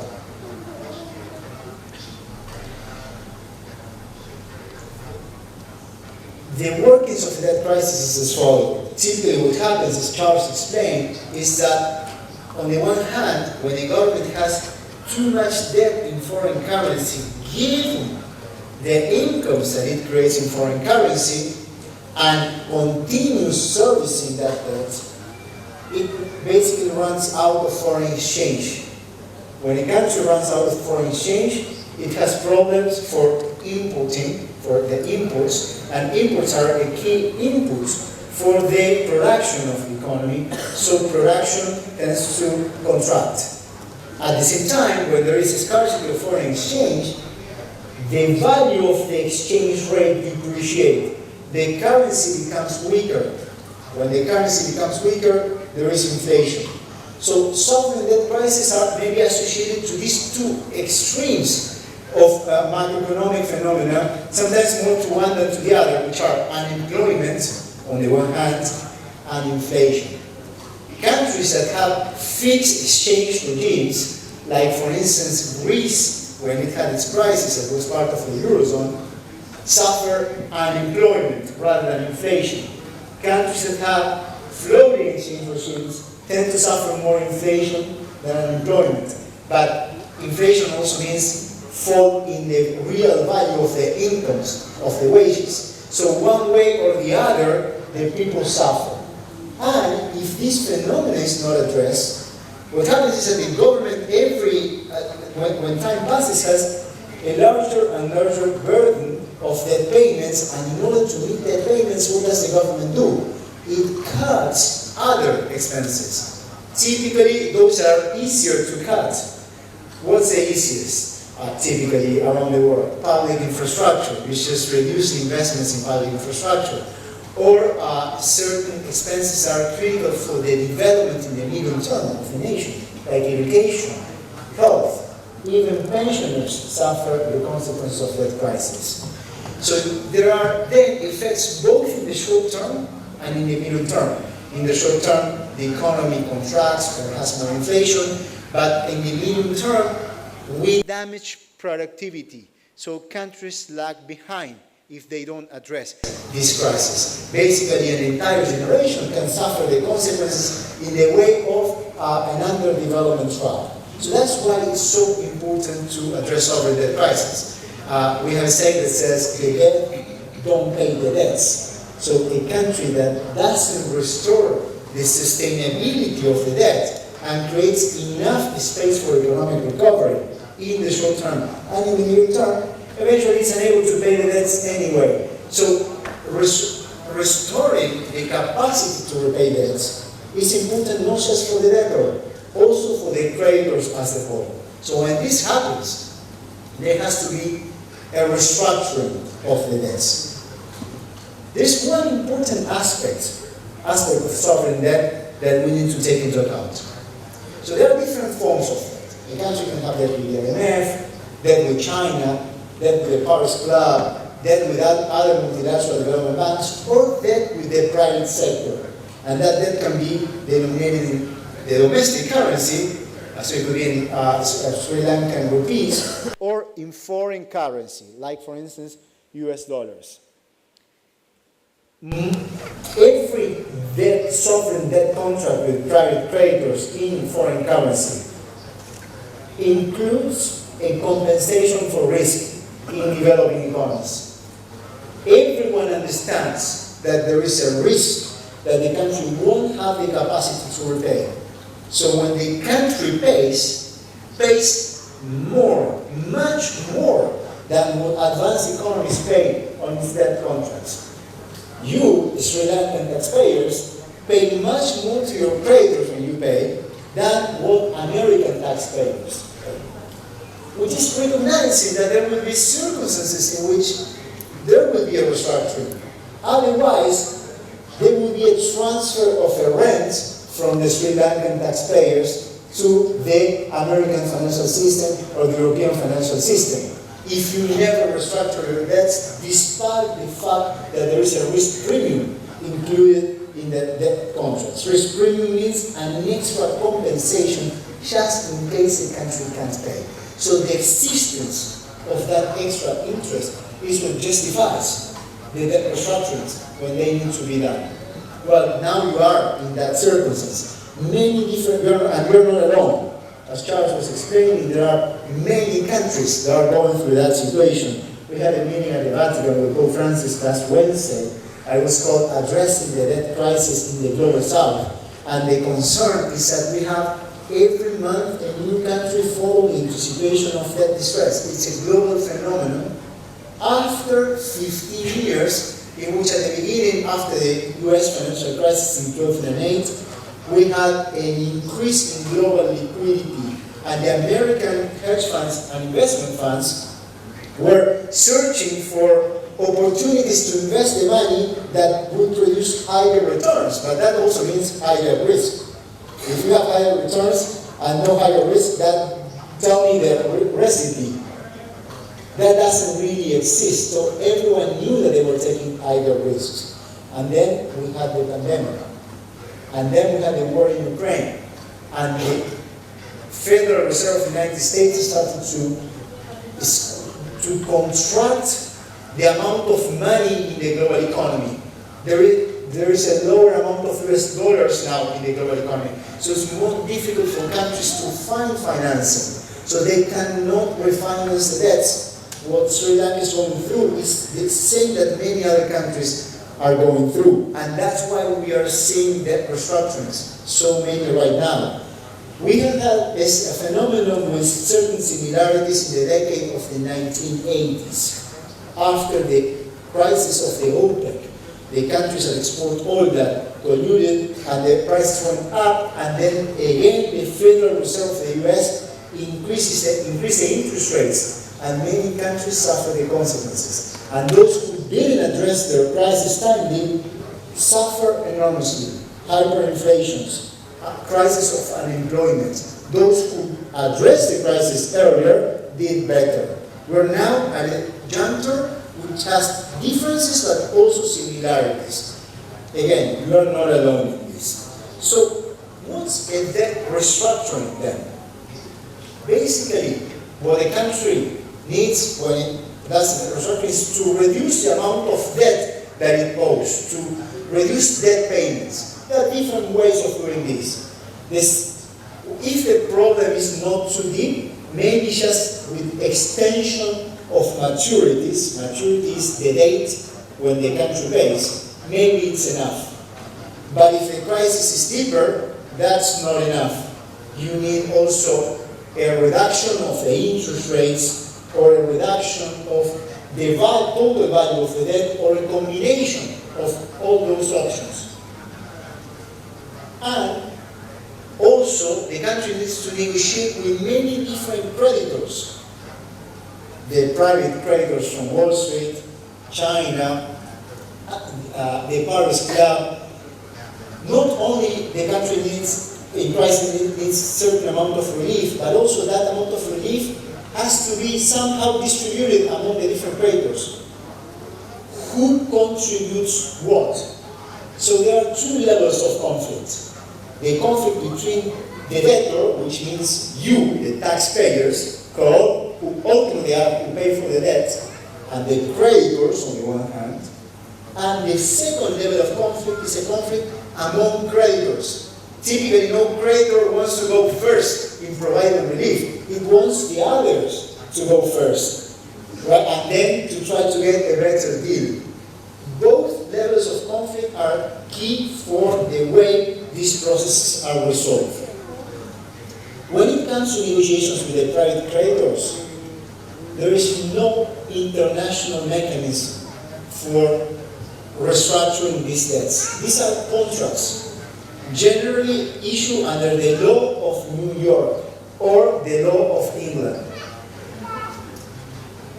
The workings of the debt crisis is as follows. Typically what happens, as Charles explained, is that on the one hand, when the government has too much debt in foreign currency, given the incomes that it creates in foreign currency, and continues servicing that debt, it basically runs out of foreign exchange. When a country runs out of foreign exchange, it has problems for importing, for the imports, and imports are a key input for the production of the economy, so production tends to contract. At the same time, when there is a scarcity of foreign exchange, the value of the exchange rate depreciates. The currency becomes weaker. When the currency becomes weaker, there is inflation. So sovereign debt crises are maybe associated to these two extremes of macroeconomic phenomena, sometimes more to one than to the other, which are unemployment on the one hand and inflation. Countries that have fixed exchange regimes, like for instance Greece, when it had its crisis, it was part of the Eurozone, suffer unemployment rather than inflation. Countries that have floating exchange regimes tend to suffer more inflation than unemployment. But inflation also means fall in the real value of the incomes, of the wages. So one way or the other, the people suffer. And if this phenomenon is not addressed, what happens is that the government, when time passes, has a larger and larger burden of debt payments, and in order to meet debt payments, what does the government do? It cuts other expenses. Typically, those are easier to cut. What's the easiest? Typically around the world, public infrastructure, which just reduce investments in public infrastructure, or certain expenses are critical for the development in the medium term of the nation, like education, health. Even pensioners suffer the consequences of that crisis. So there are then effects both in the short term and in the medium term. In the short term, the economy contracts or has more inflation, but in the medium term, we damage productivity. So countries lag behind if they don't address this crisis. Basically, an entire generation can suffer the consequences in the way of an underdevelopment track. So that's why it's so important to address sovereign debt crisis. We have a saying that says, the debt don't pay the debts. So a country that doesn't restore the sustainability of the debt and creates enough space for economic recovery in the short term and in the medium term, eventually it's unable to pay the debts anyway. So restoring the capacity to repay debts is important not just for the debtor, also for the creditors as a whole. So when this happens, there has to be a restructuring of the debts. There's one important aspect of sovereign debt that we need to take into account. So there are different forms of debt. A country can have debt with the IMF, debt with China, debt with the Paris Club, debt with other multilateral development banks, or debt with the private sector. And that debt can be denominated in the domestic currency, so it could be in Sri Lankan rupees, or in foreign currency, like for instance, US dollars. Every sovereign debt contract with private creditors in foreign currency includes a compensation for risk in developing economies. Everyone understands that there is a risk that the country won't have the capacity to repay. So when the country pays more, much more than what advanced economies pay on its debt contracts. You, Sri Lankan taxpayers, pay much more to your creditors when you pay than what American taxpayers pay. Which is recognizing that there will be circumstances in which there will be a restructuring. Otherwise, there will be a transfer of a rent from the Sri Lankan taxpayers to the American financial system or the European financial system. If you never restructure your debts, despite the fact that there is a risk premium included in the debt contracts. Risk premium means an extra compensation just in case the country can't pay. So the existence of that extra interest is what justifies the debt restructurings when they need to be done. Well, now you are in that circumstance. Many different, and you're not alone. As Charles was explaining, there are many countries that are going through that situation. We had a meeting at the Vatican with Pope Francis last Wednesday. It was called Addressing the Debt Crisis in the Global South. And the concern is that we have every month a new country falling into a situation of debt distress. It's a global phenomenon. After 15 years, in which at the beginning, after the US financial crisis in 2008, we had an increase in global liquidity, and the American hedge funds and investment funds were searching for opportunities to invest the money that would produce higher returns, but that also means higher risk. If you have higher returns and no higher risk, that tell me the recipe. That doesn't really exist, so everyone knew that they were taking higher risks. And then we had the pandemic. And then we had the war in Ukraine. And the Federal Reserve of the United States started to contract the amount of money in the global economy. There is a lower amount of US dollars now in the global economy. So it's more difficult for countries to find financing. So they cannot refinance the debts. What Sri Lanka is going through is the same that many other countries are going through. And that's why we are seeing debt restructurings, so many right now. We have had a phenomenon with certain similarities in the decade of the 1980s. After the crisis of the OPEC, the countries that export oil that colluded and the prices went up, and then again the Federal Reserve of the US increased the interest rates, and many countries suffer the consequences. And those who didn't address their crisis timely suffer enormously. Hyperinflations, crisis of unemployment. Those who addressed the crisis earlier did better. We're now at a juncture which has differences but also similarities. Again, you are not alone in this. So, what's a debt restructuring then? Basically, what a country needs when it does the restructuring is to reduce the amount of debt that it owes, to reduce debt payments. There are different ways of doing this. If the problem is not too deep, maybe just with extension of maturities, maturity is the date when the country pays, maybe it's enough. But if the crisis is deeper, that's not enough. You need also a reduction of the interest rates or a reduction of the total value of the debt or a combination of all those options. And also, the country needs to negotiate with many different creditors. The private creditors from Wall Street, China, the Paris Club. Not only the country in crisis needs a certain amount of relief, but also that amount of relief has to be somehow distributed among the different creditors. Who contributes what? So there are two levels of conflict. The conflict between the debtor, which means you, the taxpayers, who ultimately have to pay for the debt, and the creditors on the one hand. And the second level of conflict is a conflict among creditors. Typically, no creditor wants to go first in providing relief. It wants the others to go first, right? And then to try to get a better deal. Both levels of conflict are key for the way these processes are resolved. When it comes to negotiations with the private creditors, there is no international mechanism for restructuring these debts. These are contracts, generally issued under the law of New York or the law of England.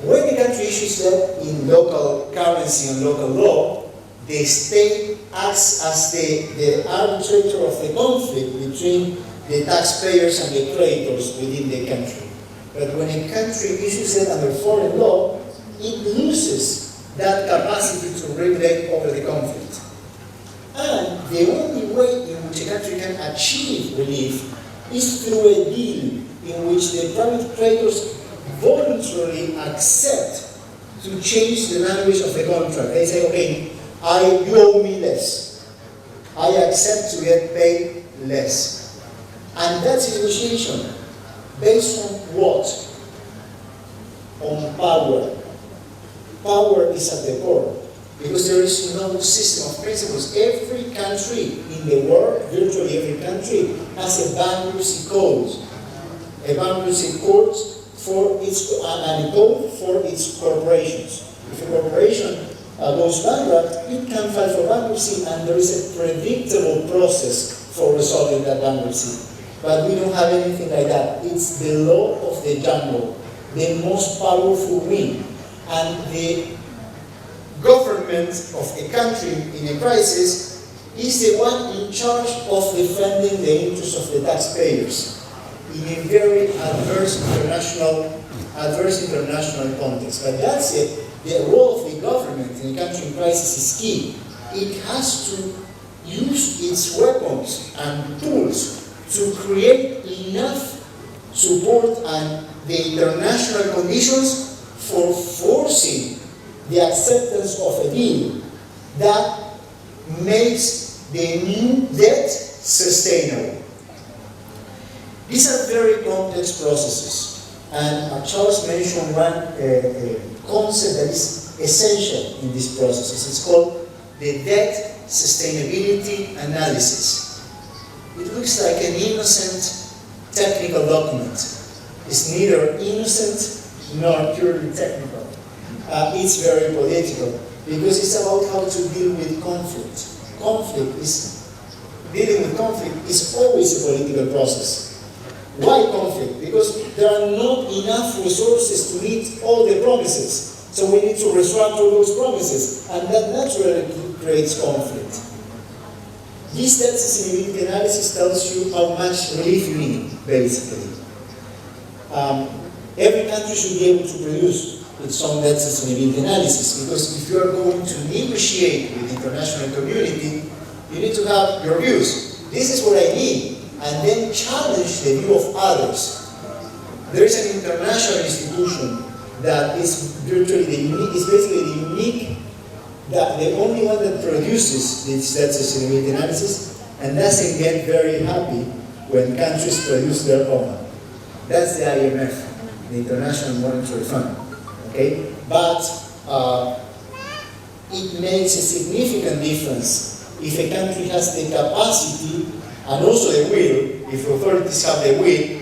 When the country issues debt in local currency and local law, the state acts as the arbitrator of the conflict between the taxpayers and the creditors within the country. But when a country issues it under foreign law, it loses that capacity to regulate over the conflict. And the only way in which a country can achieve relief is through a deal in which the private creditors voluntarily accept to change the language of the contract. They say, okay, you owe me less. I accept to get paid less. And that's a negotiation based on what? On power. Power is at the core. Because there is no system of principles. Every country in the world, virtually every country, has a bankruptcy code. A bankruptcy code for its and a code for its corporations. If a corporation goes bankrupt, it can file for bankruptcy, and there is a predictable process for resolving that bankruptcy. But we don't have anything like that. It's the law of the jungle, the most powerful win. And the government of a country in a crisis is the one in charge of defending the interests of the taxpayers in a very adverse international context. But that's it. The role of the government in a country in crisis is key. It has to use its weapons and tools to create enough support and the international conditions for forcing the acceptance of a deal that makes the new debt sustainable. These are very complex processes, and Charles mentioned one concept that is essential in these processes. It's called the debt sustainability analysis. It looks like an innocent technical document. It's neither innocent nor purely technical. It's very political because it's about how to deal with conflict. Dealing with conflict is always a political process. Why conflict? Because there are not enough resources to meet all the promises. So we need to restructure those promises, and that naturally creates conflict. This debt sustainability analysis tells you how much relief you need, basically. Every country should be able to produce its own debt sustainability analysis, because if you are going to negotiate with the international community, you need to have your views. This is what I need, and then challenge the view of others. There is an international institution that is virtually basically the unique, the only one that produces this debt sustainability analysis, and doesn't get very happy when countries produce their own. That's the IMF, the International Monetary Fund. Okay? But it makes a significant difference if a country has the capacity and also the will, if authorities have the will,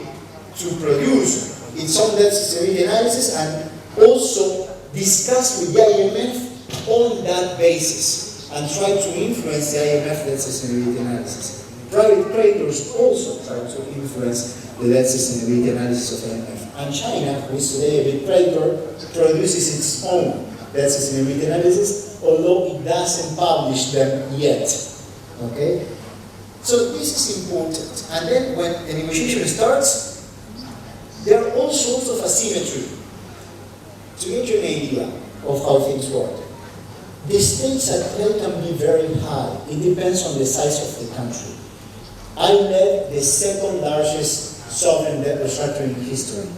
to produce its own debt sustainability analysis and also discuss with the IMF on that basis and try to influence the IMF debt sustainability analysis. Private creditors also try to influence the debt sustainability analysis of IMF. And China, who is today a big creditor, produces its own debt sustainability analysis, although it doesn't publish them yet. Okay? So this is important. And then when the negotiation starts, there are all sorts of asymmetry. To give you an idea of how things work, the stakes at play can be very high. It depends on the size of the country. I led the second largest sovereign debt restructuring in history,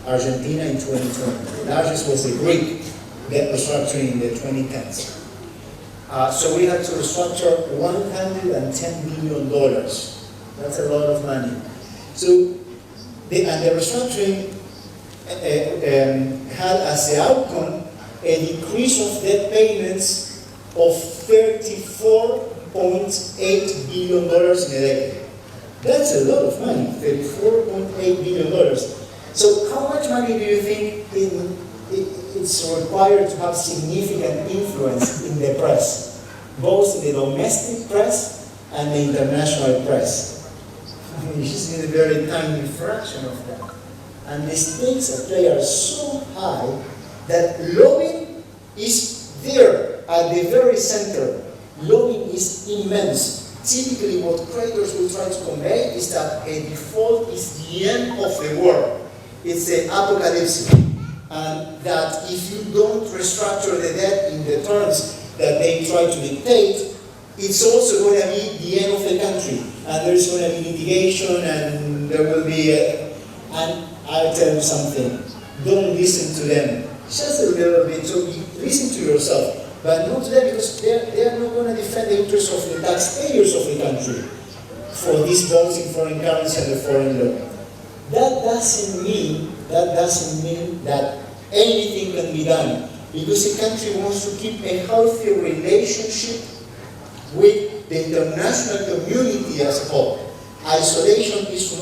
Argentina in 2020. The largest was the Greek debt restructuring in the 2010s. So we had to restructure $110 billion. That's a lot of money. So the restructuring had as the outcome a decrease of debt payments of $34.8 billion in a decade. That's a lot of money, $34.8 billion. So how much money do you think it's required to have significant influence in the press, both in the domestic press and the international press? You just need a very tiny fraction of that. And the stakes at play are so high that lobbying is there at the very center. Lobbying is immense. Typically what creditors will try to convey is that a default is the end of the world. It's the apocalypse. And that if you don't restructure the debt in the terms that they try to dictate, it's also going to be the end of the country. And there's going to be litigation and there will be and I'll tell you something, don't listen to them. Just a little bit, so listen to yourself. But not to them, because they are not going to defend the interests of the taxpayers of the country for these bonds in foreign currency and the foreign law. That doesn't mean that anything can be done, because a country wants to keep a healthy relationship with the international community as a whole. Isolation is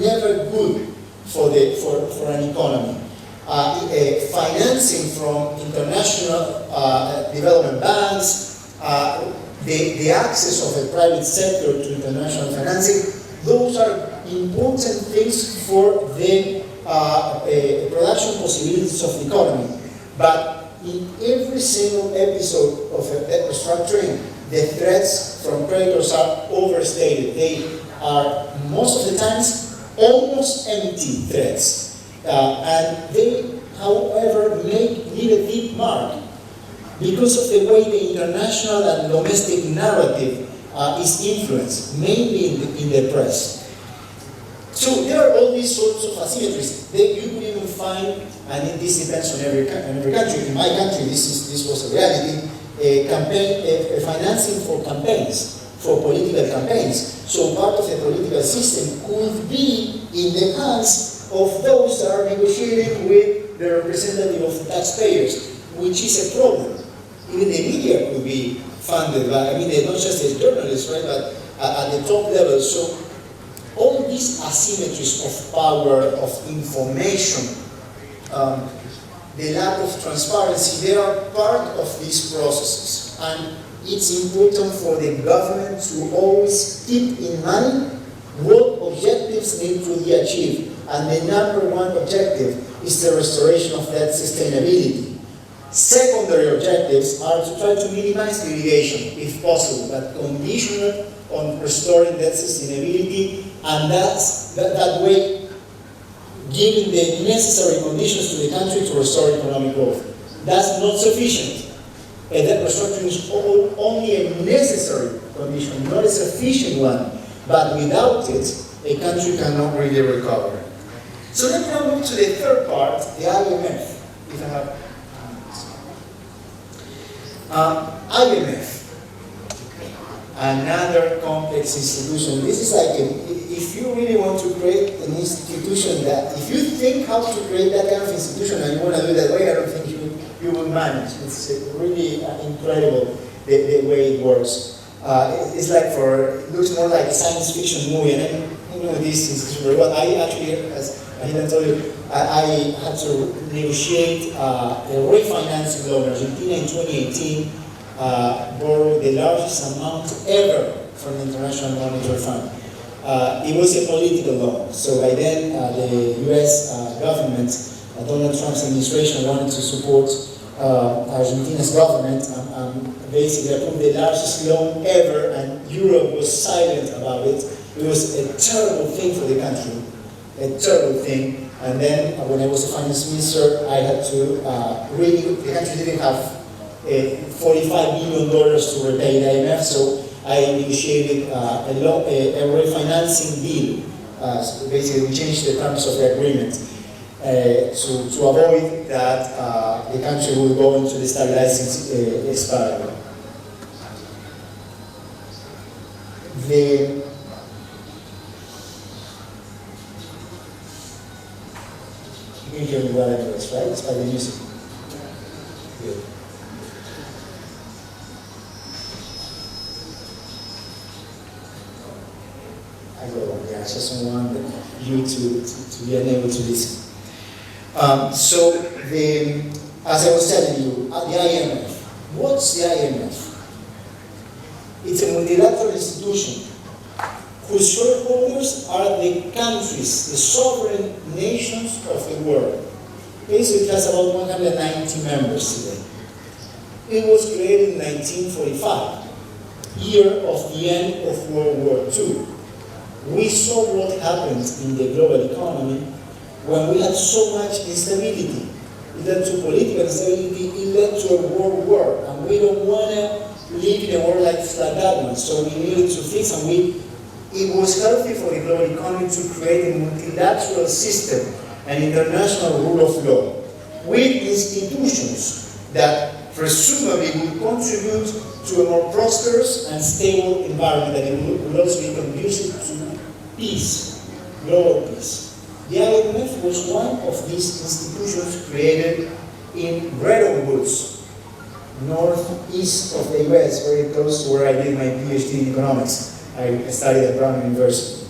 never good for an economy. Financing from international development banks, the access of the private sector to international financing, those are important things for the production possibilities of the economy. But in every single episode of debt restructuring, the threats from creditors are overstated. They are, most of the times, almost empty threats. And they, however, leave a deep mark because of the way the international and domestic narrative is influenced, mainly in the press. So there are all these sorts of asymmetries that you could even find, and this depends on every country. In my country, this was a reality. Financing for campaigns, for political campaigns. So part of the political system could be in the hands of those that are negotiating with the representative of the taxpayers, which is a problem. Even the media could be funded by, they're not just as journalists, right, but at the top level. So all these asymmetries of power, of information, the lack of transparency, they are part of these processes. And it's important for the government to always keep in mind what objectives need to be achieved. And the number one objective is the restoration of debt sustainability. Secondary objectives are to try to minimize litigation, if possible, but conditional on restoring debt sustainability, and that way giving the necessary conditions to the country to restore economic growth. That's not sufficient. And that restructuring is only a necessary condition, not a sufficient one. But without it, a country cannot really recover. So let me now move to the third part, the IMF. If I have IMF, another complex institution. This is like, if you really want to create an institution that, if you think how to create that kind of institution and you want to do it that way, I don't think you will manage. It's really incredible the way it works. It's like it looks more like a science fiction movie, and I know this institution very well. I actually, as I didn't tell you, I had to negotiate a refinancing loan. Argentina in 2018 borrowed the largest amount ever from the International Monetary Fund. It was a political loan. So by then, the US government, Donald Trump's administration, wanted to support Argentina's government and basically approved the largest loan ever, and Europe was silent about it. It was a terrible thing for the country, a terrible thing. And then when I was a finance minister, I had to the country didn't have $45 billion to repay the IMF, so I negotiated a refinancing deal. So basically, we changed the terms of the agreement to avoid that the country would go into the stabilizing spiral. You can hear me well anyways, right? It's by the music. Good. I go on there. I just don't want you to be unable to listen. As I was telling you, the IMF. What's the IMF? It's a multilateral institution whose shareholders are the countries, the sovereign nations of the world. Basically, it has about 190 members today. It was created in 1945, year of the end of World War II. We saw what happened in the global economy when we had so much instability. It led to political instability, it led to a world war, and we don't want to live in a world like that one. So we needed to fix, and it was healthy for the global economy to create a multilateral system, an international rule of law, with institutions that presumably would contribute to a more prosperous and stable environment, that it would also be conducive to peace, global peace. The IMF was one of these institutions created in Bretton Woods, northeast of the US, very close to where I did my PhD in economics. I studied at Brown University.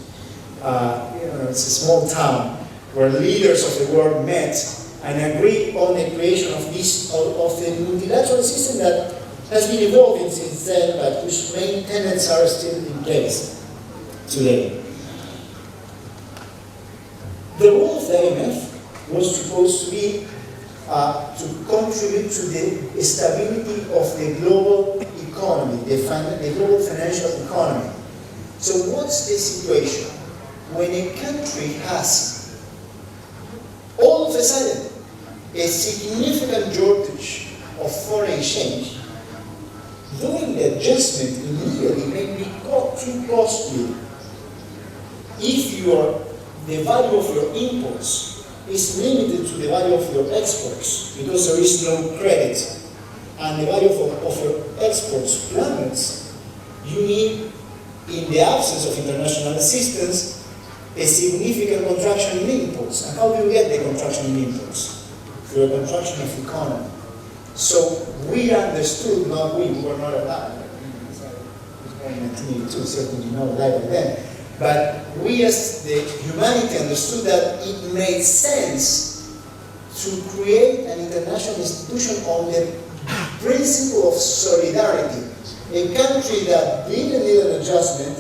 It's a small town where leaders of the world met and agreed on the creation of a multilateral system that has been evolving since then, but whose main tenets are still in place today. The role of the IMF was supposed to be to contribute to the stability of the global economy, the global financial economy. So what's the situation? When a country has, all of a sudden, a significant shortage of foreign exchange, doing the adjustment immediately may be too costly. If the value of your imports is limited to the value of your exports because there is no credit, and the value of your exports plummets, you need, in the absence of international assistance, a significant contraction in imports. And how do you get the contraction in imports? Through a contraction of economy. So we understood, we were not alive. In 1982, certainly not alive back then. But we as the humanity understood that it made sense to create an international institution on the principle of solidarity. A country that didn't need an adjustment,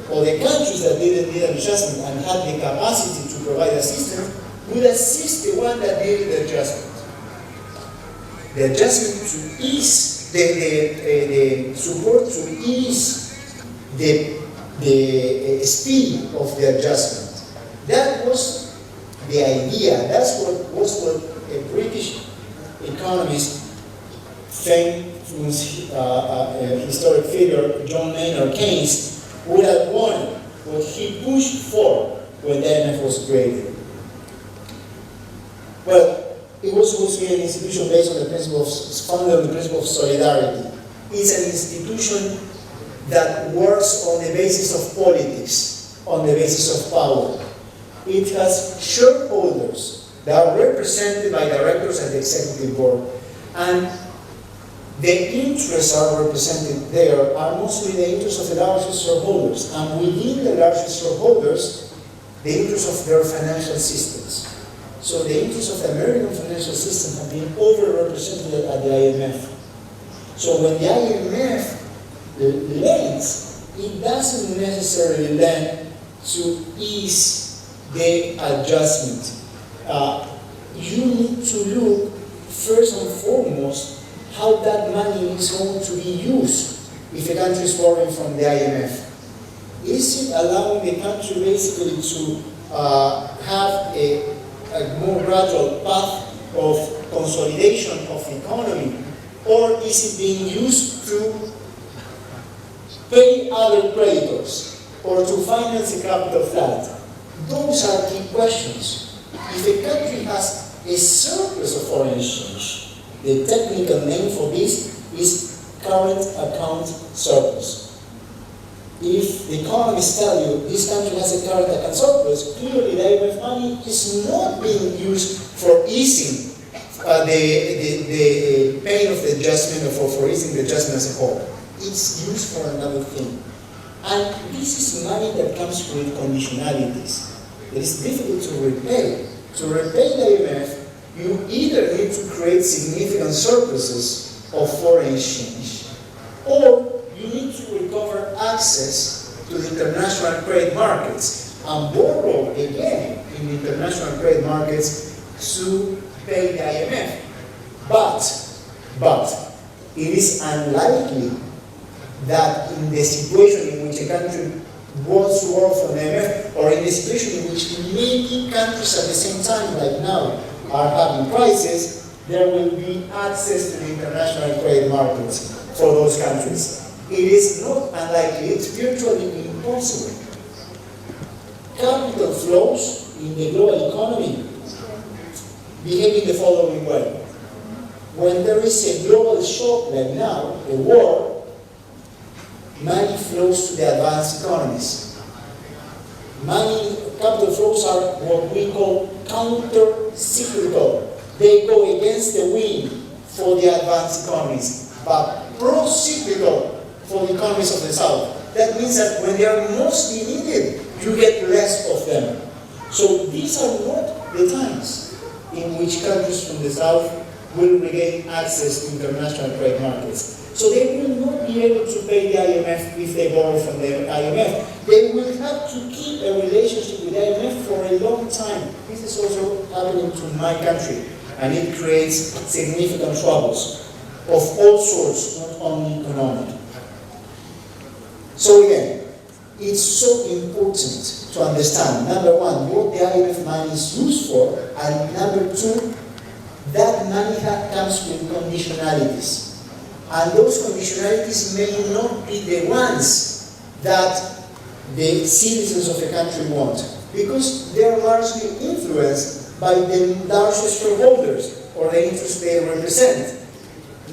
or the countries that didn't need an adjustment and had the capacity to provide assistance, would assist the one that needed the adjustment. The adjustment to ease, the support to ease the speed of the adjustment. That was the idea, that's what a British economist, famous historic figure, John Maynard Keynes, would have wanted, what he pushed for when the IMF was created. Well, it was supposed to be an institution based on the principle of, founded on the principle of solidarity. It's an institution that works on the basis of politics, on the basis of power. It has shareholders that are represented by directors at the executive board, and the interests are represented there are mostly the interests of the largest shareholders, and within the largest shareholders, the interests of their financial systems. So the interests of the American financial system have been overrepresented at the IMF. So when the IMF lends, it doesn't necessarily lend to ease the adjustment. You need to look first and foremost how that money is going to be used if a country is borrowing from the IMF. Is it allowing the country basically to have a more gradual path of consolidation of the economy, or is it being used to pay other creditors or to finance a capital flight? Those are key questions. If a country has a surplus of foreign exchange, the technical name for this is current account surplus. If the economists tell you this country has a current account surplus, clearly the IMF money is not being used for easing the pain of the adjustment or for easing the adjustment as a whole. It's used for another thing. And this is money that comes with conditionalities. It is difficult to repay. To repay the IMF, you either need to create significant surpluses of foreign exchange, or you need to recover access to the international credit markets and borrow again in the international credit markets to pay the IMF. But it is unlikely that in the situation in which a country wants to borrow from the IMF, or in the situation in which many countries at the same time, like now, are having crises, there will be access to the international credit markets for those countries. It is not unlikely, it's virtually impossible. Capital flows in the global economy behave in the following way. When there is a global shock like now, a war, money flows to the advanced economies. Capital flows are what we call counter-cyclical. They go against the wind for the advanced economies, but pro-cyclical for the economies of the South. That means that when they are mostly needed, you get less of them. So these are not the times in which countries from the South will regain access to international trade markets. So they will not be able to pay the IMF if they borrow from the IMF. They will have to keep a relationship with the IMF for a long time. This is also happening to my country, and it creates significant troubles of all sorts, not only economic. So again, it's so important to understand, number one, what the IMF money is used for, and number two, that money comes with conditionalities. And those conditionalities may not be the ones that the citizens of the country want, because they are largely influenced by the largest shareholders or the interests they represent,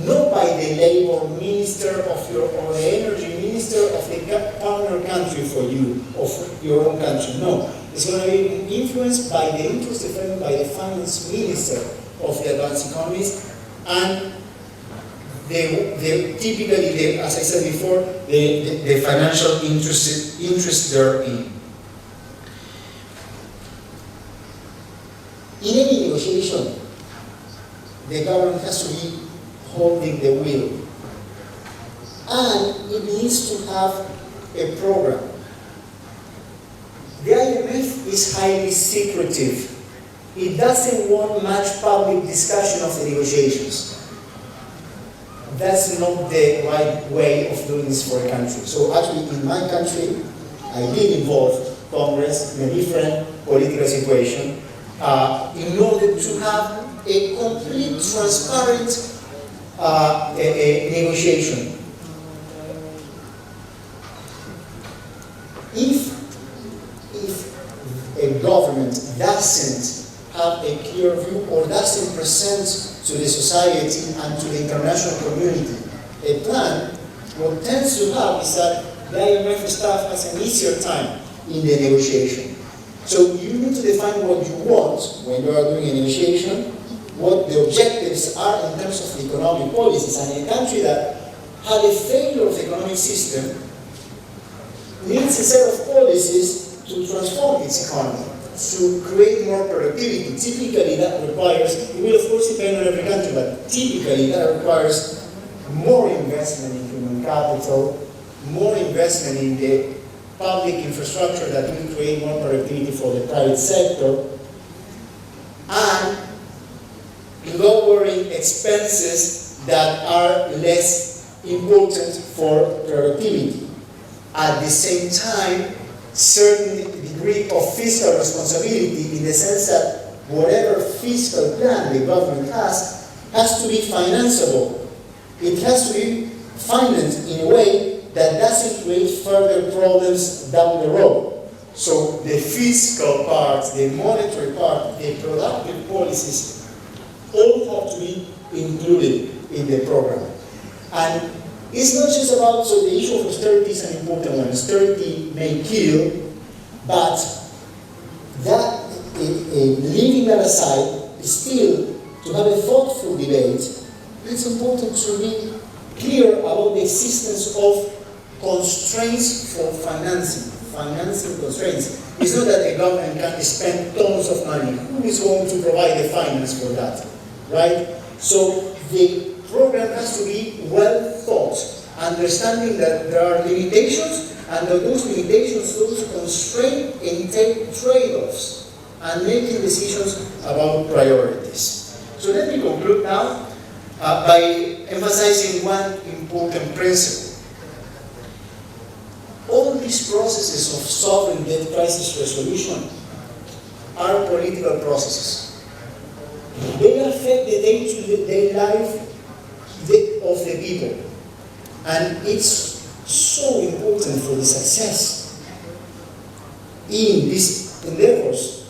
not by the labor minister of or the energy minister of the partner country for you, of your own country. No, it's going to be influenced by the interests defended by the finance minister of the advanced economies, and typically, as I said before, the financial interest therein. In any negotiation, the government has to be holding the wheel, and it needs to have a program. The IMF is highly secretive. It doesn't want much public discussion of the negotiations. That's not the right way of doing this for a country. So actually, in my country, I did involve Congress in a different political situation, in order to have a complete, transparent negotiation. If a government doesn't have a clear view or doesn't present to the society and to the international community a plan, what tends to happen is that the IMF staff has an easier time in the negotiation. So you need to define what you want when you are doing a negotiation, what the objectives are in terms of the economic policies. And a country that had a failure of the economic system needs a set of policies to transform its economy, to create more productivity. Typically that requires, it will of course depend on every country, but typically that requires more investment in human capital, more investment in the public infrastructure that will create more productivity for the private sector, and lowering expenses that are less important for productivity. At the same time, certain degree of fiscal responsibility in the sense that whatever fiscal plan the government has to be financeable. It has to be financed in a way that doesn't create further problems down the road. So the fiscal part, the monetary part, the productive policies, all have to be included in the program. And it's not just about, so the issue of austerity is an important one. Austerity may kill, but that, leaving that aside, still to have a thoughtful debate, it's important to be clear about the existence of constraints for financing constraints. It's not that the government can spend tons of money. Who is going to provide the finance for that, right? So the program has to be well thought, understanding that there are limitations, and that those limitations, those constraints entail trade-offs and making decisions about priorities. So let me conclude now by emphasizing one important principle. All these processes of sovereign debt crisis resolution are political processes. They affect the day-to-day life of the people. And it's so important for the success in these endeavors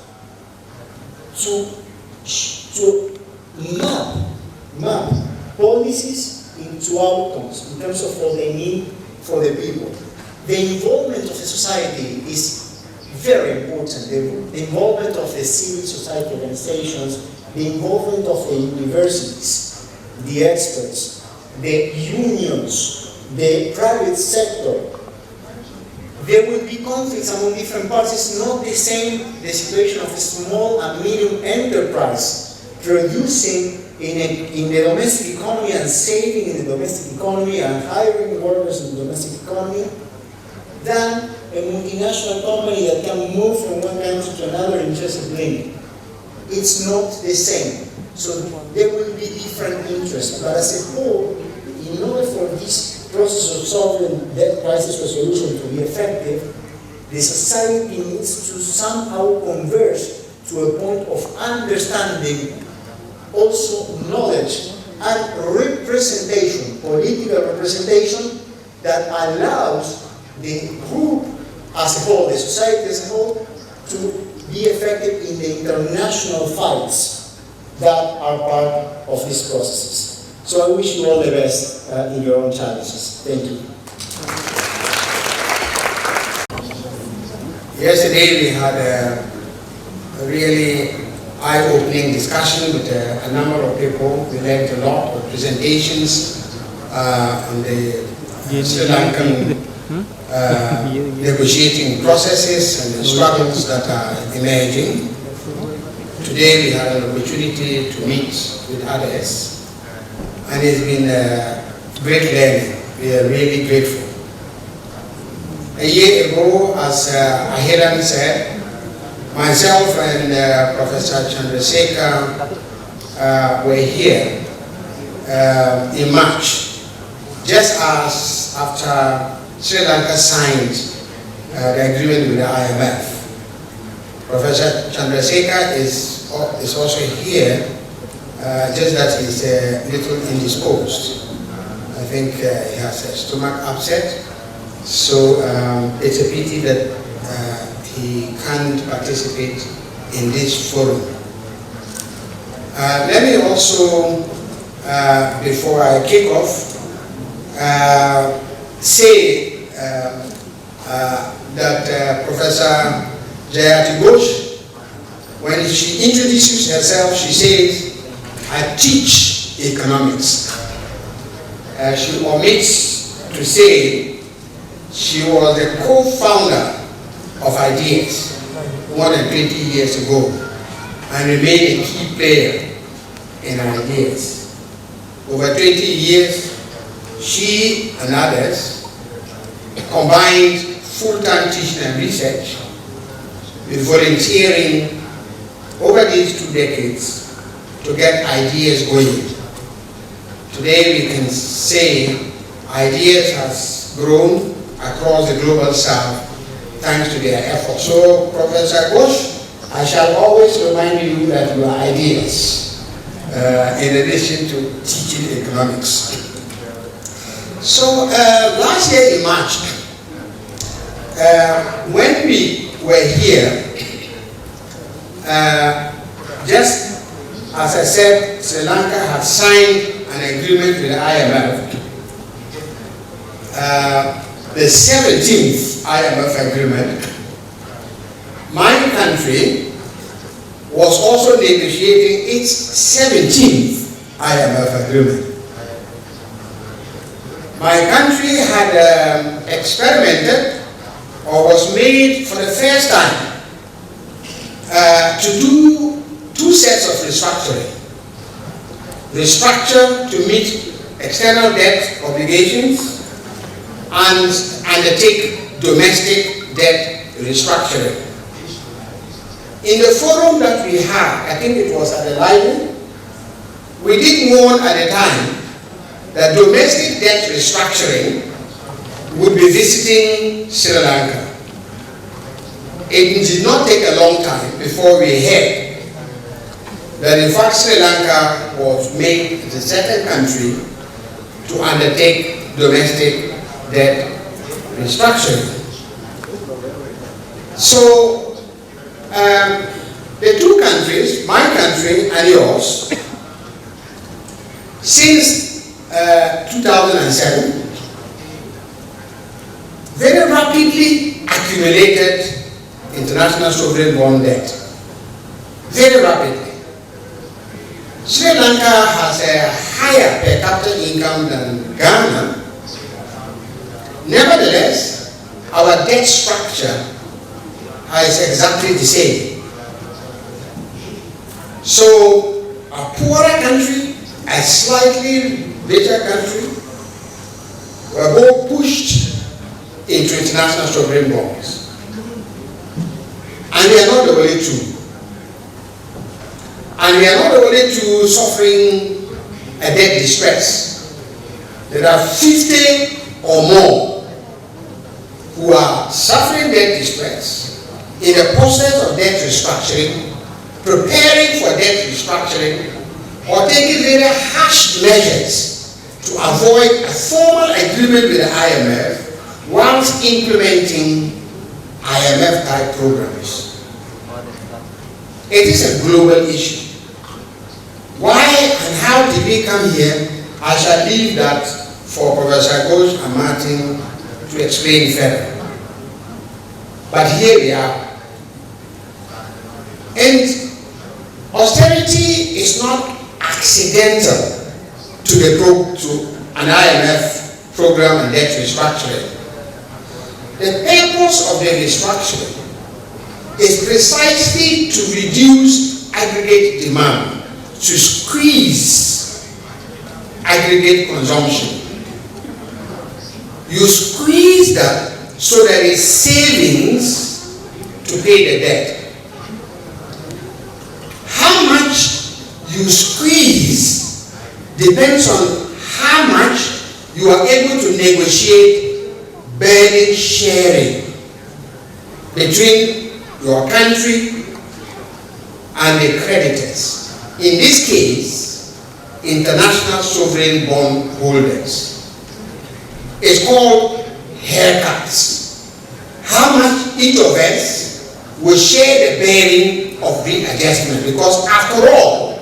to map policies into outcomes in terms of what they mean for the people. The involvement of the society is very important. The involvement of the civil society organizations, the involvement of the universities, the experts, the unions, the private sector. There will be conflicts among different parties, not the same, the situation of a small and medium enterprise producing in the domestic economy and saving in the domestic economy and hiring workers in the domestic economy, than a multinational company that can move from one country to another in just a blink. It's not the same. So there will be different interests. But as a whole, in order for this process of sovereign debt crisis resolution to be effective, the society needs to somehow converge to a point of understanding, also knowledge and representation, political representation that allows the group as a whole, the society as a whole, to be effective in the international fights that are part of these processes. So I wish you all the best in your own challenges. Thank you. Yesterday we had a really eye-opening discussion with a number of people. We learned a lot of presentations on the Sri Lankan negotiating processes and the struggles that are emerging. Today we had an opportunity to meet with others, and it's been great learning. We are really grateful. A year ago, as Ahiran said, myself and Professor Chandrasekhar were here in March, just as after Sri Lanka signed the agreement with the IMF. Professor Chandrasekhar is is also here, just that he's a little indisposed. I think he has a stomach upset, so it's a pity that he can't participate in this forum. Let me also, before I kick off, say that Professor Jayati Ghosh, when she introduces herself, she says, "I teach economics." She omits to say she was the co-founder of Ideas more than 20 years ago and remained a key player in Ideas. Over 20 years, she and others combined full-time teaching and research with volunteering over these 2 decades to get Ideas going. Today we can say Ideas has grown across the global south thanks to their efforts. So, Professor Ghosh, I shall always remind you that you are Ideas, in addition to teaching economics. So, last year in March, when we were here, just as I said, Sri Lanka had signed an agreement with the IMF, the 17th IMF agreement. My country was also negotiating its 17th IMF agreement. My country had experimented, or was made for the first time, to do 2 sets of restructuring. Restructure to meet external debt obligations and undertake domestic debt restructuring. In the forum that we had, I think it was at the library, we did warn at the time that domestic debt restructuring would be visiting Sri Lanka. It did not take a long time before we heard that in fact Sri Lanka was made the second country to undertake domestic debt restructuring. So the 2 countries, my country and yours, since 2007, very rapidly accumulated international sovereign bond debt. Very rapidly. Sri Lanka has a higher per capita income than Ghana. Nevertheless, our debt structure is exactly the same. So, a poorer country, a slightly richer country, were both pushed into international sovereign bonds. And we are not the only 2. And we are not the only 2 suffering a debt distress. There are 50 or more who are suffering debt distress in the process of debt restructuring, preparing for debt restructuring, or taking very harsh measures to avoid a formal agreement with the IMF whilst implementing IMF-type programs. It is a global issue. Why and how did we come here? I shall leave that for Professor Ghosh and Martin to explain further. But here we are. And austerity is not accidental to an IMF program and debt restructuring. The purpose of the restructuring is precisely to reduce aggregate demand, to squeeze aggregate consumption. You squeeze that so there is savings to pay the debt. How much you squeeze depends on how much you are able to negotiate burden sharing between your country and the creditors. In this case, international sovereign bond holders. It's called haircuts. How much each of us will share the bearing of the adjustment, because after all,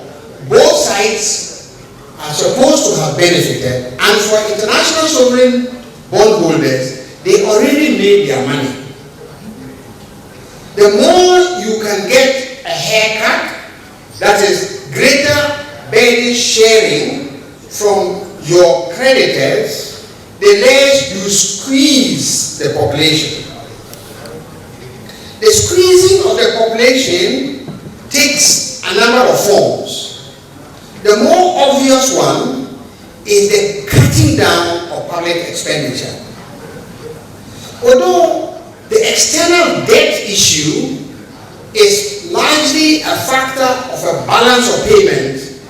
both sides are supposed to have benefited, and for international sovereign bondholders, they already made their money. The more you can get a haircut, that is greater burden sharing from your creditors, the less you squeeze the population. The squeezing of the population takes a number of forms. The more obvious one is the cutting down of public expenditure. Although the external debt issue is largely a factor of a balance of payment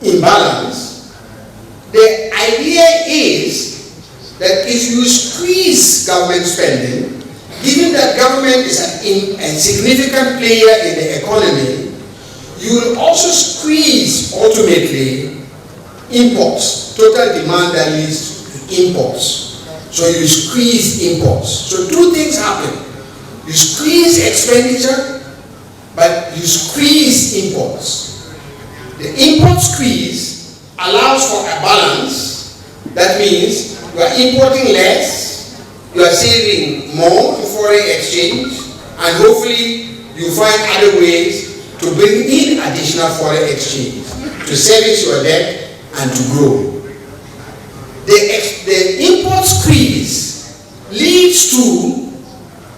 imbalance, the idea is that if you squeeze government spending, given that government is a significant player in the economy, you will also squeeze ultimately imports, total demand that leads to imports. So you squeeze imports. So two things happen. You squeeze expenditure, but you squeeze imports. The import squeeze allows for a balance. That means you are importing less, you are saving more in foreign exchange, and hopefully you find other ways to bring in additional foreign exchange to service your debt and to grow. The import squeeze leads to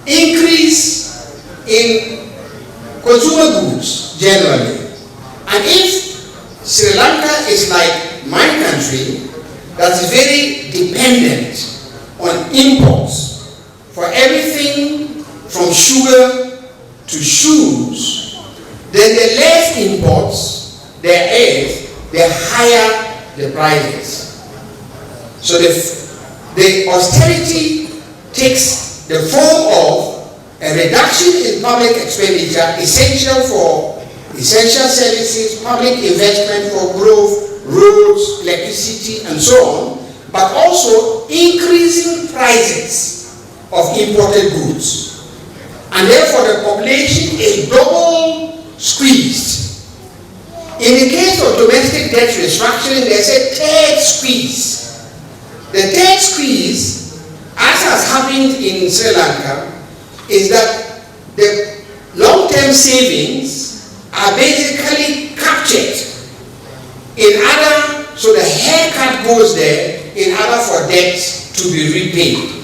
increase in consumer goods generally. And if Sri Lanka is like my country, that's very dependent on imports for everything from sugar to shoes, then the less imports there is, the higher the prices. So the austerity takes the form of a reduction in public expenditure essential for essential services, public investment for growth, roads, electricity, and so on, but also increasing prices of imported goods. And therefore the population is double squeezed. In the case of domestic debt restructuring, there's a third squeeze. The third squeeze, as has happened in Sri Lanka, is that the long-term savings are basically captured so the haircut goes there in order for debts to be repaid.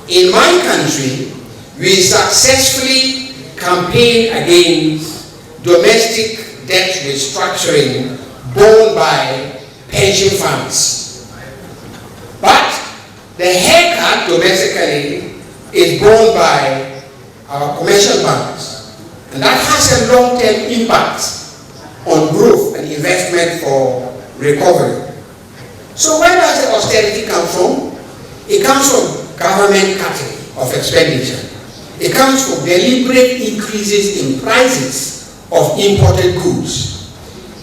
In my country, we successfully campaigned against domestic debt restructuring borne by pension funds. But the haircut domestically is borne by our commercial banks. And that has a long-term impact on growth and investment for recovery. So where does the austerity come from? It comes from government cutting of expenditure. It comes from deliberate increases in prices of imported goods.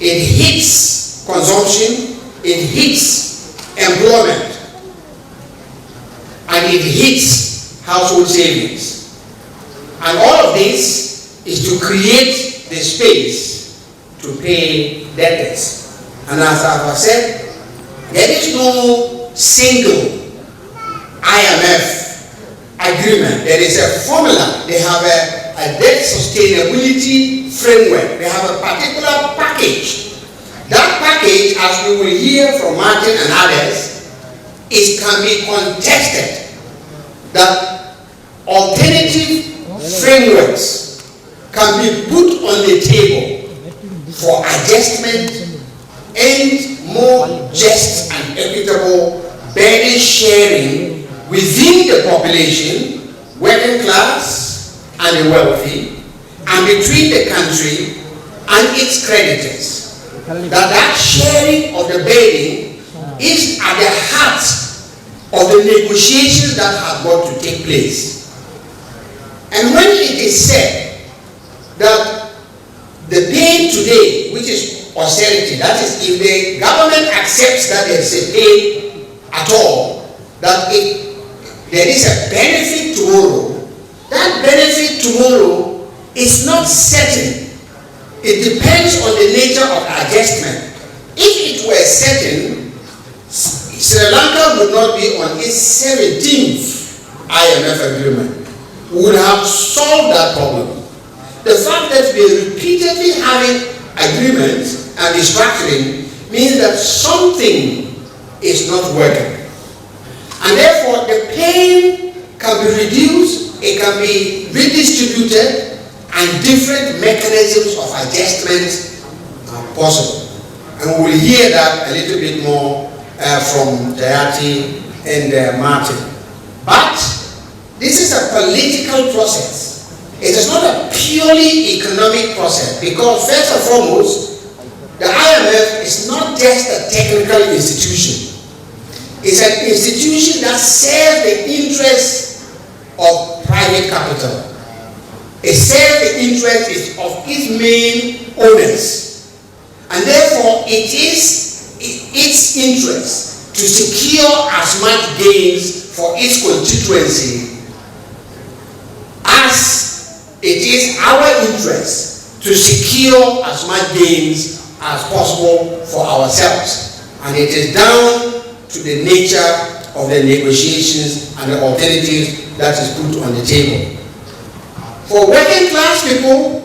It hits consumption, it hits employment, and it hits household savings. And all of this is to create the space to pay debtors. And as I have said, there is no single IMF agreement. There is a formula. They have a debt sustainability framework. They have a particular package. That package, as we will hear from Martin and others, can be contested. That alternative frameworks can be put on the table for adjustment and more just and equitable burden sharing within the population, working class and the wealthy, and between the country and its creditors. That sharing of the burden is at the heart of the negotiations that have got to take place. And when it is said that the pain today, which is austerity, that is, if the government accepts that there is a pain at all, that if there is a benefit tomorrow, that benefit tomorrow is not certain. It depends on the nature of adjustment. If it were certain, Sri Lanka would not be on its 17th IMF agreement. We would have solved that problem. The fact that we are repeatedly having agreements and restructuring means that something is not working. And therefore, the pain can be reduced, it can be redistributed, and different mechanisms of adjustment are possible. And we will hear that a little bit more from Jayati and Martin. But this is a political process. It is not a purely economic process, because first and foremost, the IMF is not just a technical institution. It's an institution that serves the interests of private capital. It serves the interests of its main owners. And therefore, it is its interest to secure as much gains for its constituency as it is our interest to secure as much gains as possible for ourselves. And it is down to the nature of the negotiations and the alternatives that is put on the table. For working class people,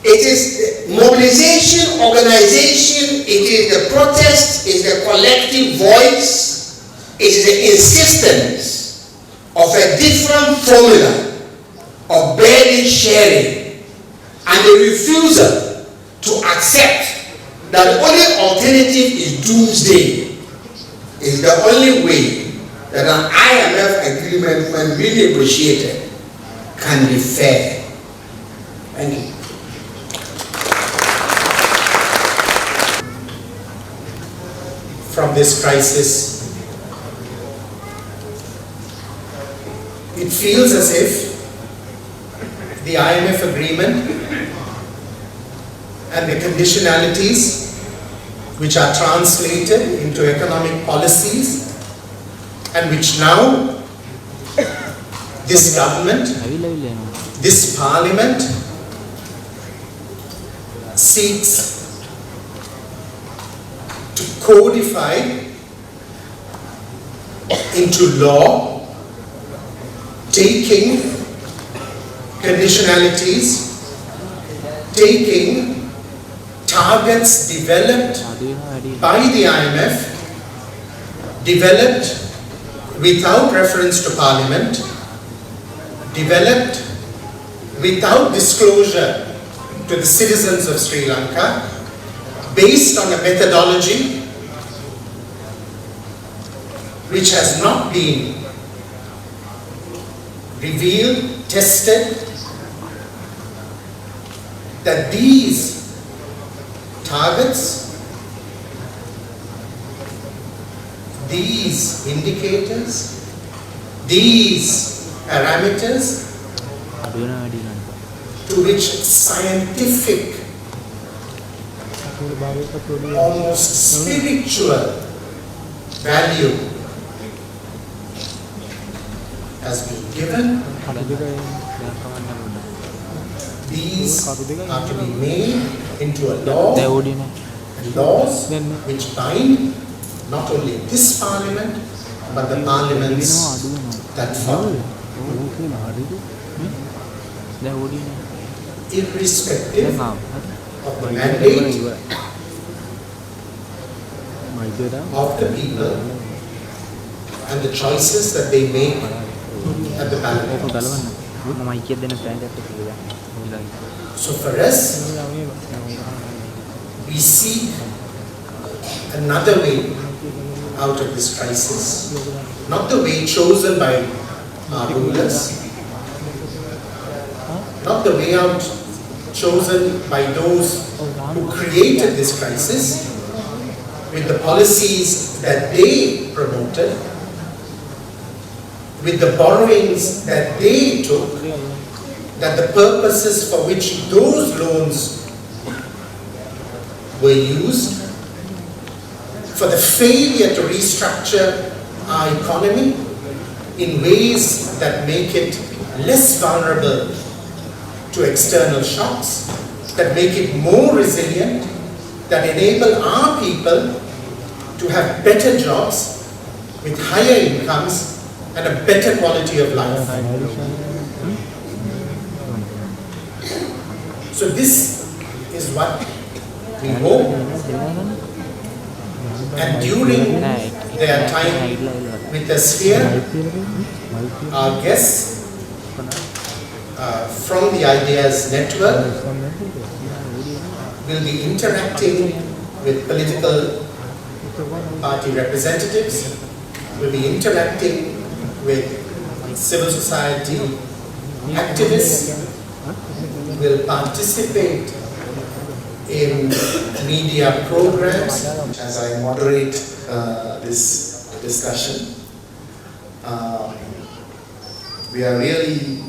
it is mobilization, organization, it is the protest, it is the collective voice, it is the insistence of a different formula of burden sharing, and the refusal to accept that the only alternative is doomsday is the only way that an IMF agreement, when renegotiated, can be fair. Thank you. From this crisis, it feels as if the IMF agreement and the conditionalities which are translated into economic policies and which now this government, this parliament seeks to codify into law, taking conditionalities, taking targets developed by the IMF, developed without reference to Parliament, developed without disclosure to the citizens of Sri Lanka, based on a methodology which has not been revealed, tested, that these targets, these indicators, these parameters to which scientific, almost spiritual value has been given. These are to be made into a law, and laws which bind not only this parliament but the parliaments that follow. Irrespective of the mandate of the people and the choices that they make at the ballot box. So for us, we seek another way out of this crisis, not the way chosen by our rulers, not the way out chosen by those who created this crisis with the policies that they promoted, with the borrowings that they took, that the purposes for which those loans were used for the failure to restructure our economy in ways that make it less vulnerable to external shocks, that make it more resilient, that enable our people to have better jobs with higher incomes and a better quality of life. So this is what we hope, and during their time with us here, our guests from the Ideas Network will be interacting with political party representatives, will be interacting with civil society activists, will participate in media programs. As I moderate this discussion, we are really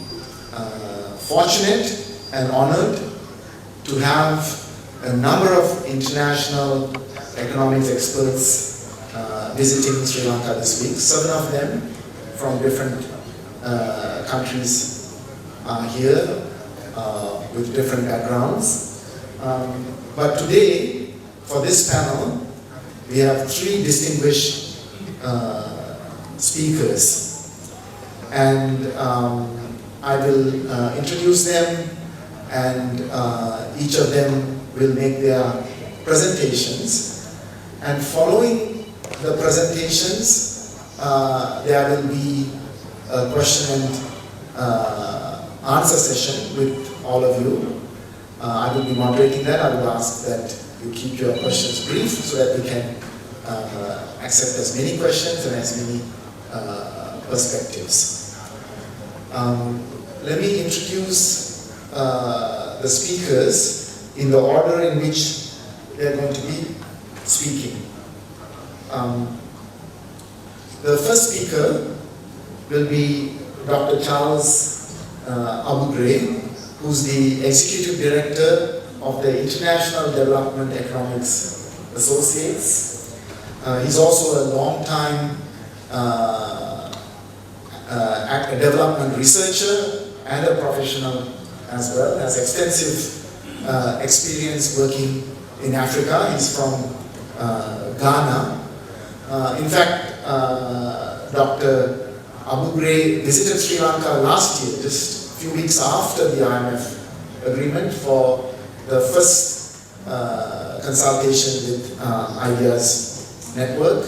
fortunate and honored to have a number of international economics experts visiting Sri Lanka this week. 7 of them from different countries are here with different backgrounds. But today, for this panel, we have 3 distinguished speakers. And I will introduce them, and each of them will make their presentations. And following the presentations, there will be a question and answer session with all of you. I will be moderating that. I will ask that you keep your questions brief so that we can accept as many questions and as many perspectives. Let me introduce the speakers in the order in which they are going to be speaking. The first speaker will be Dr. Charles Abu Ghraib, who's the Executive Director of the International Development Economics Associates. He's also a long-time development researcher and a professional as well. Has extensive experience working in Africa. He's from Ghana. In fact, Dr. Abu Ghraib visited Sri Lanka last year, just a few weeks after the IMF agreement, for the first consultation with Ideas Network.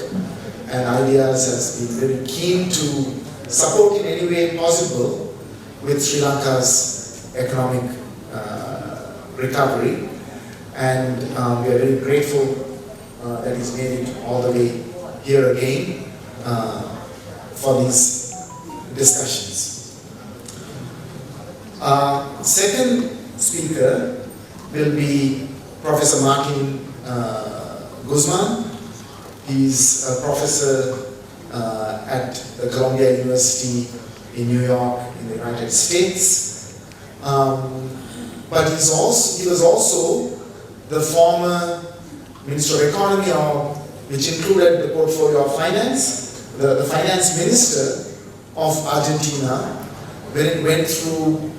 And Ideas has been very keen to support in any way possible with Sri Lanka's economic recovery. And we are very grateful that he's made it all the way here again for these discussions. Second speaker will be Professor Martin Guzman. He's a professor at the Columbia University in New York in the United States. But he was also the former Minister of Economy, which included the portfolio of finance, the finance minister of Argentina, when it went through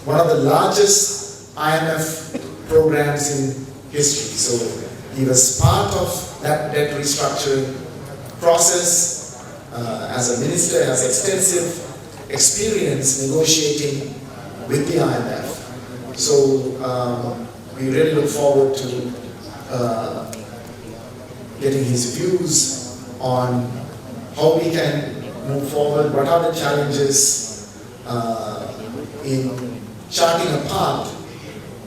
one of the largest IMF programs in history. So he was part of that debt restructuring process as a minister, has extensive experience negotiating with the IMF. So we really look forward to getting his views on how we can move forward, what are the challenges in charting a path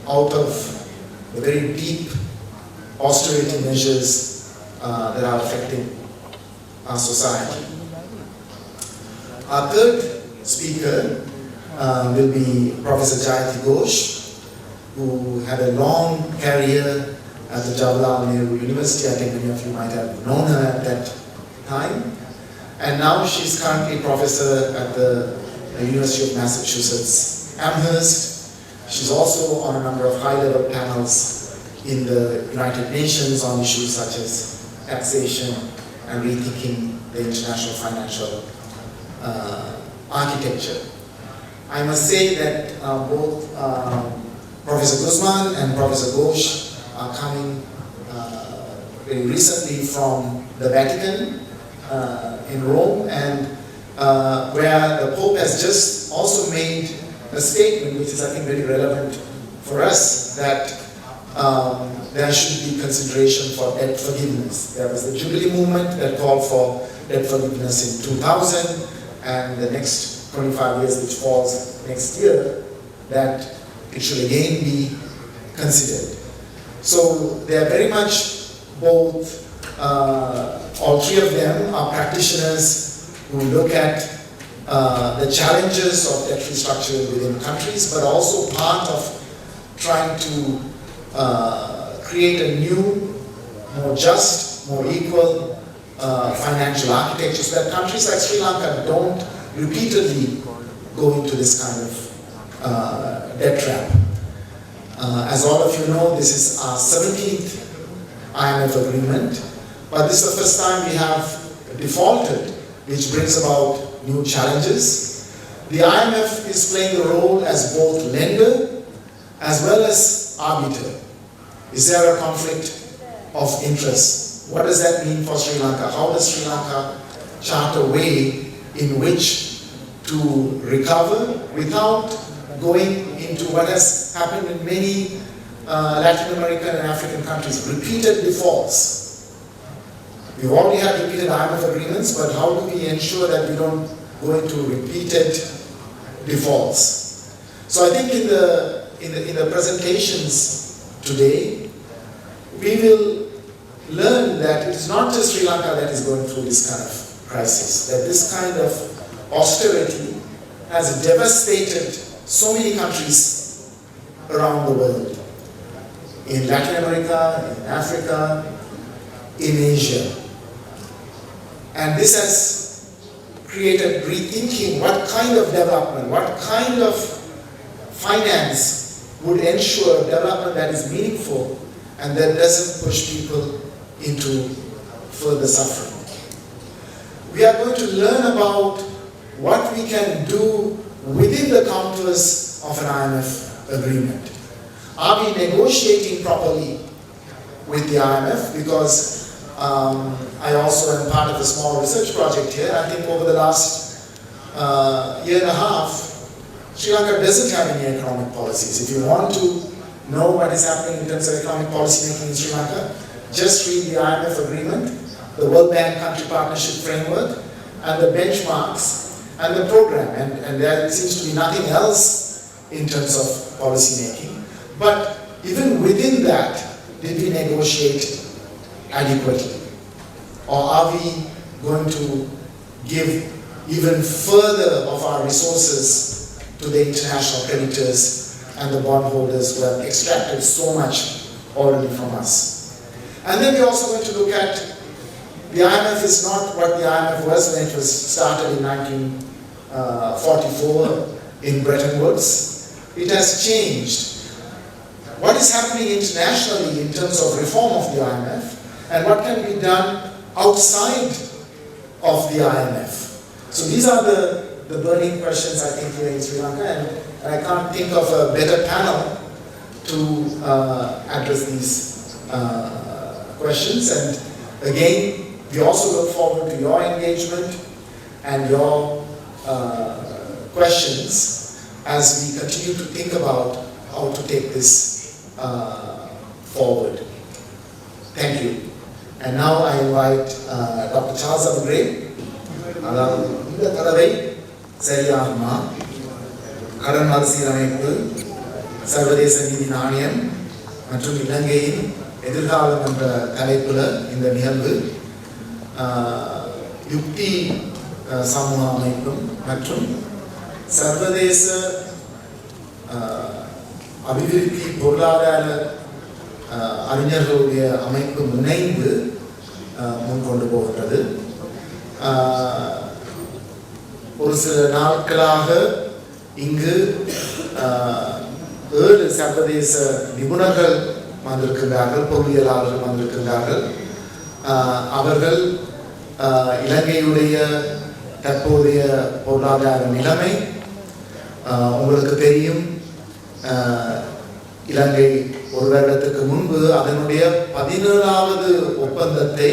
out of the very deep austerity measures that are affecting our society. Our third speaker will be Professor Jayati Ghosh, who had a long career at the Jawaharlal Nehru University. I think many of you might have known her at that time. And now she's currently professor at the University of Massachusetts Amherst. She's also on a number of high-level panels in the United Nations on issues such as taxation and rethinking the international financial architecture. I must say that both Professor Guzman and Professor Ghosh are coming very recently from the Vatican in Rome, and where the Pope has just also made a statement which is, I think, very relevant for us, that there should be consideration for debt forgiveness. There was the Jubilee movement that called for debt forgiveness in 2000, and the next 25 years, which falls next year, that it should again be considered. So they are very much both, all three of them are practitioners who look at the challenges of debt restructuring within countries, but also part of trying to create a new, more just, more equal financial architecture so that countries like Sri Lanka don't repeatedly go into this kind of debt trap. As all of you know, this is our 17th IMF agreement, but this is the first time we have defaulted, which brings about new challenges. The IMF is playing the role as both lender as well as arbiter. Is there a conflict of interest? What does that mean for Sri Lanka? How does Sri Lanka chart a way in which to recover without going into what has happened in many Latin American and African countries, repeated defaults? We've already had repeated IMF agreements, but how do we ensure that we don't go into repeated defaults? So I think in the presentations today, we will learn that it's not just Sri Lanka that is going through this kind of crisis, that this kind of austerity has devastated so many countries around the world, in Latin America, in Africa, in Asia. And this has created rethinking what kind of development, what kind of finance would ensure development that is meaningful and that doesn't push people into further suffering. We are going to learn about what we can do within the contours of an IMF agreement. Are we negotiating properly with the IMF? Because I also am part of a small research project here. I think over the last year and a half, Sri Lanka doesn't have any economic policies. If you want to know what is happening in terms of economic policy making in Sri Lanka, just read the IMF agreement, the World Bank Country Partnership Framework, and the benchmarks and the program. And there seems to be nothing else in terms of policy making. But even within that, did we negotiate adequately? Or are we going to give even further of our resources to the international creditors and the bondholders who have extracted so much already from us? And then we're also going to look at the IMF is not what the IMF was when it was started in 1944 in Bretton Woods. It has changed. What is happening internationally in terms of reform of the IMF, and what can be done outside of the IMF? So these are the burning questions I think here in Sri Lanka, and I can't think of a better panel to address these questions. And again, we also look forward to your engagement and your questions as we continue to think about how to take this forward. Thank you. And now I invite Dr. Charles Abugray, Seriama, Karan Malsirameku, Sarvadesa Nidhi Naniyam, மற்றும் இலங்கையின் எதிர்காலம் என்ற தலைப்புல இந்த நிகழ்வு யுக்தி சமூக அமைப்பும் மற்றும் சர்வதேச அபிவிருத்தி பொருளாதார அறிஞர்களுடைய அமைப்பு முனைந்து முன்கொண்டு போகின்றது. ஒரு சில நாட்களாக இங்கு 7 சர்வதேச நிபுணர்கள் வந்திருக்கின்றார்கள், பொருளியலாளர்கள் வந்திருக்கின்றார்கள். அவர்கள் இலங்கையுடைய தற்போதைய பொருளாதார நிலைமை உங்களுக்கு தெரியும். இலங்கை ஒரு வருடத்துக்கு முன்பு அதனுடைய 17வது ஒப்பந்தத்தை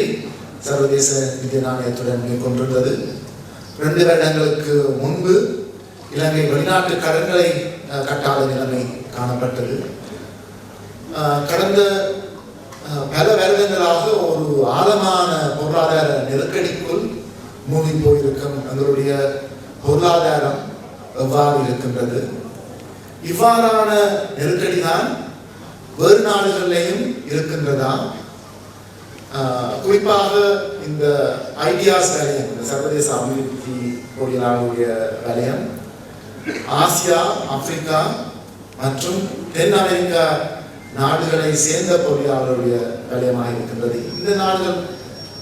சர்வதேச நிதி நாணயத்துடன் மேற்கொண்டிருந்தது. 2 வருடங்களுக்கு முன்பு இலங்கை வெளிநாட்டு கடன்களை கட்டாத நிலைமை காணப்பட்டது. கடந்த பல வருடங்களாக ஒரு ஆழமான பொருளாதார நெருக்கடிக்குள் மூழ்கி போயிருக்கும் எங்களுடைய பொருளாதாரம் எவ்வாறு இருக்கின்றது? இவ்வாறான நெருக்கடி தான் வேறு நாடுகளிலேயும் இருக்கின்றதா? குறிப்பாக இந்த ஐடியாஸ் வலயம், இந்த சர்வதேச அபிவிருத்தி பொறியாளருடைய வலயம் ஆசியா, ஆப்பிரிக்கா மற்றும் தென் அமெரிக்கா நாடுகளை சேர்ந்த பொறியாளருடைய வலயமாக இருக்கின்றது. இந்த நாடுகள்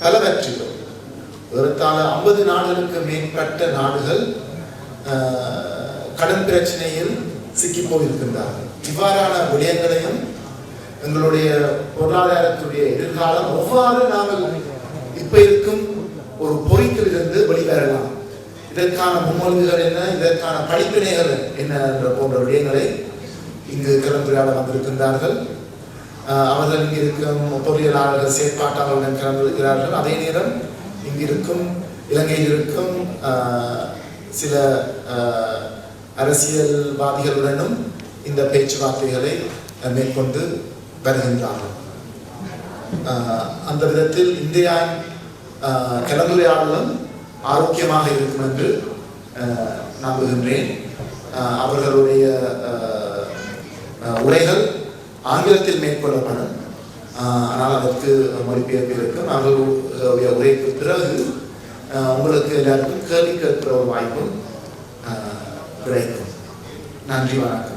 பலவற்றிலும் ஏறத்தாழ 50 நாடுகளுக்கு மேற்பட்ட நாடுகள் கடன் பிரச்சனையில் சிக்கி போயிருக்கின்றார்கள். இவ்வாறான விடயங்களையும் எங்களுடைய பொருளாதாரத்துடைய எதிர்காலம் எவ்வாறு நாங்கள் இப்ப இருக்கும் ஒரு பொறிக்கிலிருந்து வெளிவரலாம், இதற்கான முன்மொழிவுகள் என்ன, இதற்கான படிப்பினைகள் என்ன என்ற போன்ற விடயங்களை இங்கு கலந்துரையாட வந்திருக்கின்றார்கள். அவர்கள் இங்கு இருக்கும் பொறியியலாளர்கள் செயற்பாட்டாளர்களுடன் கலந்திருக்கிறார்கள். அதே நேரம் இங்கு இருக்கும் இலங்கையில் இருக்கும் சில அரசியல்வாதிகளுடனும் இந்த பேச்சுவார்த்தைகளை மேற்கொண்டு வருகின்றார்கள். அந்த விதத்தில் இந்தியா கலந்துரையாடலும் ஆரோக்கியமாக இருக்கும் என்று நம்புகின்றேன். அவர்களுடைய உரைகள் ஆங்கிலத்தில் மேற்கொள்ளப்படும், ஆனால் அதற்கு மொழிபெயர்ப்பு இருக்கும். அவர்களுடைய உரைக்கு பிறகு உங்களுக்கு எல்லாருக்கும் கேள்வி கேட்கிற ஒரு வாய்ப்பும் கிடைக்கும். நன்றி, வணக்கம்.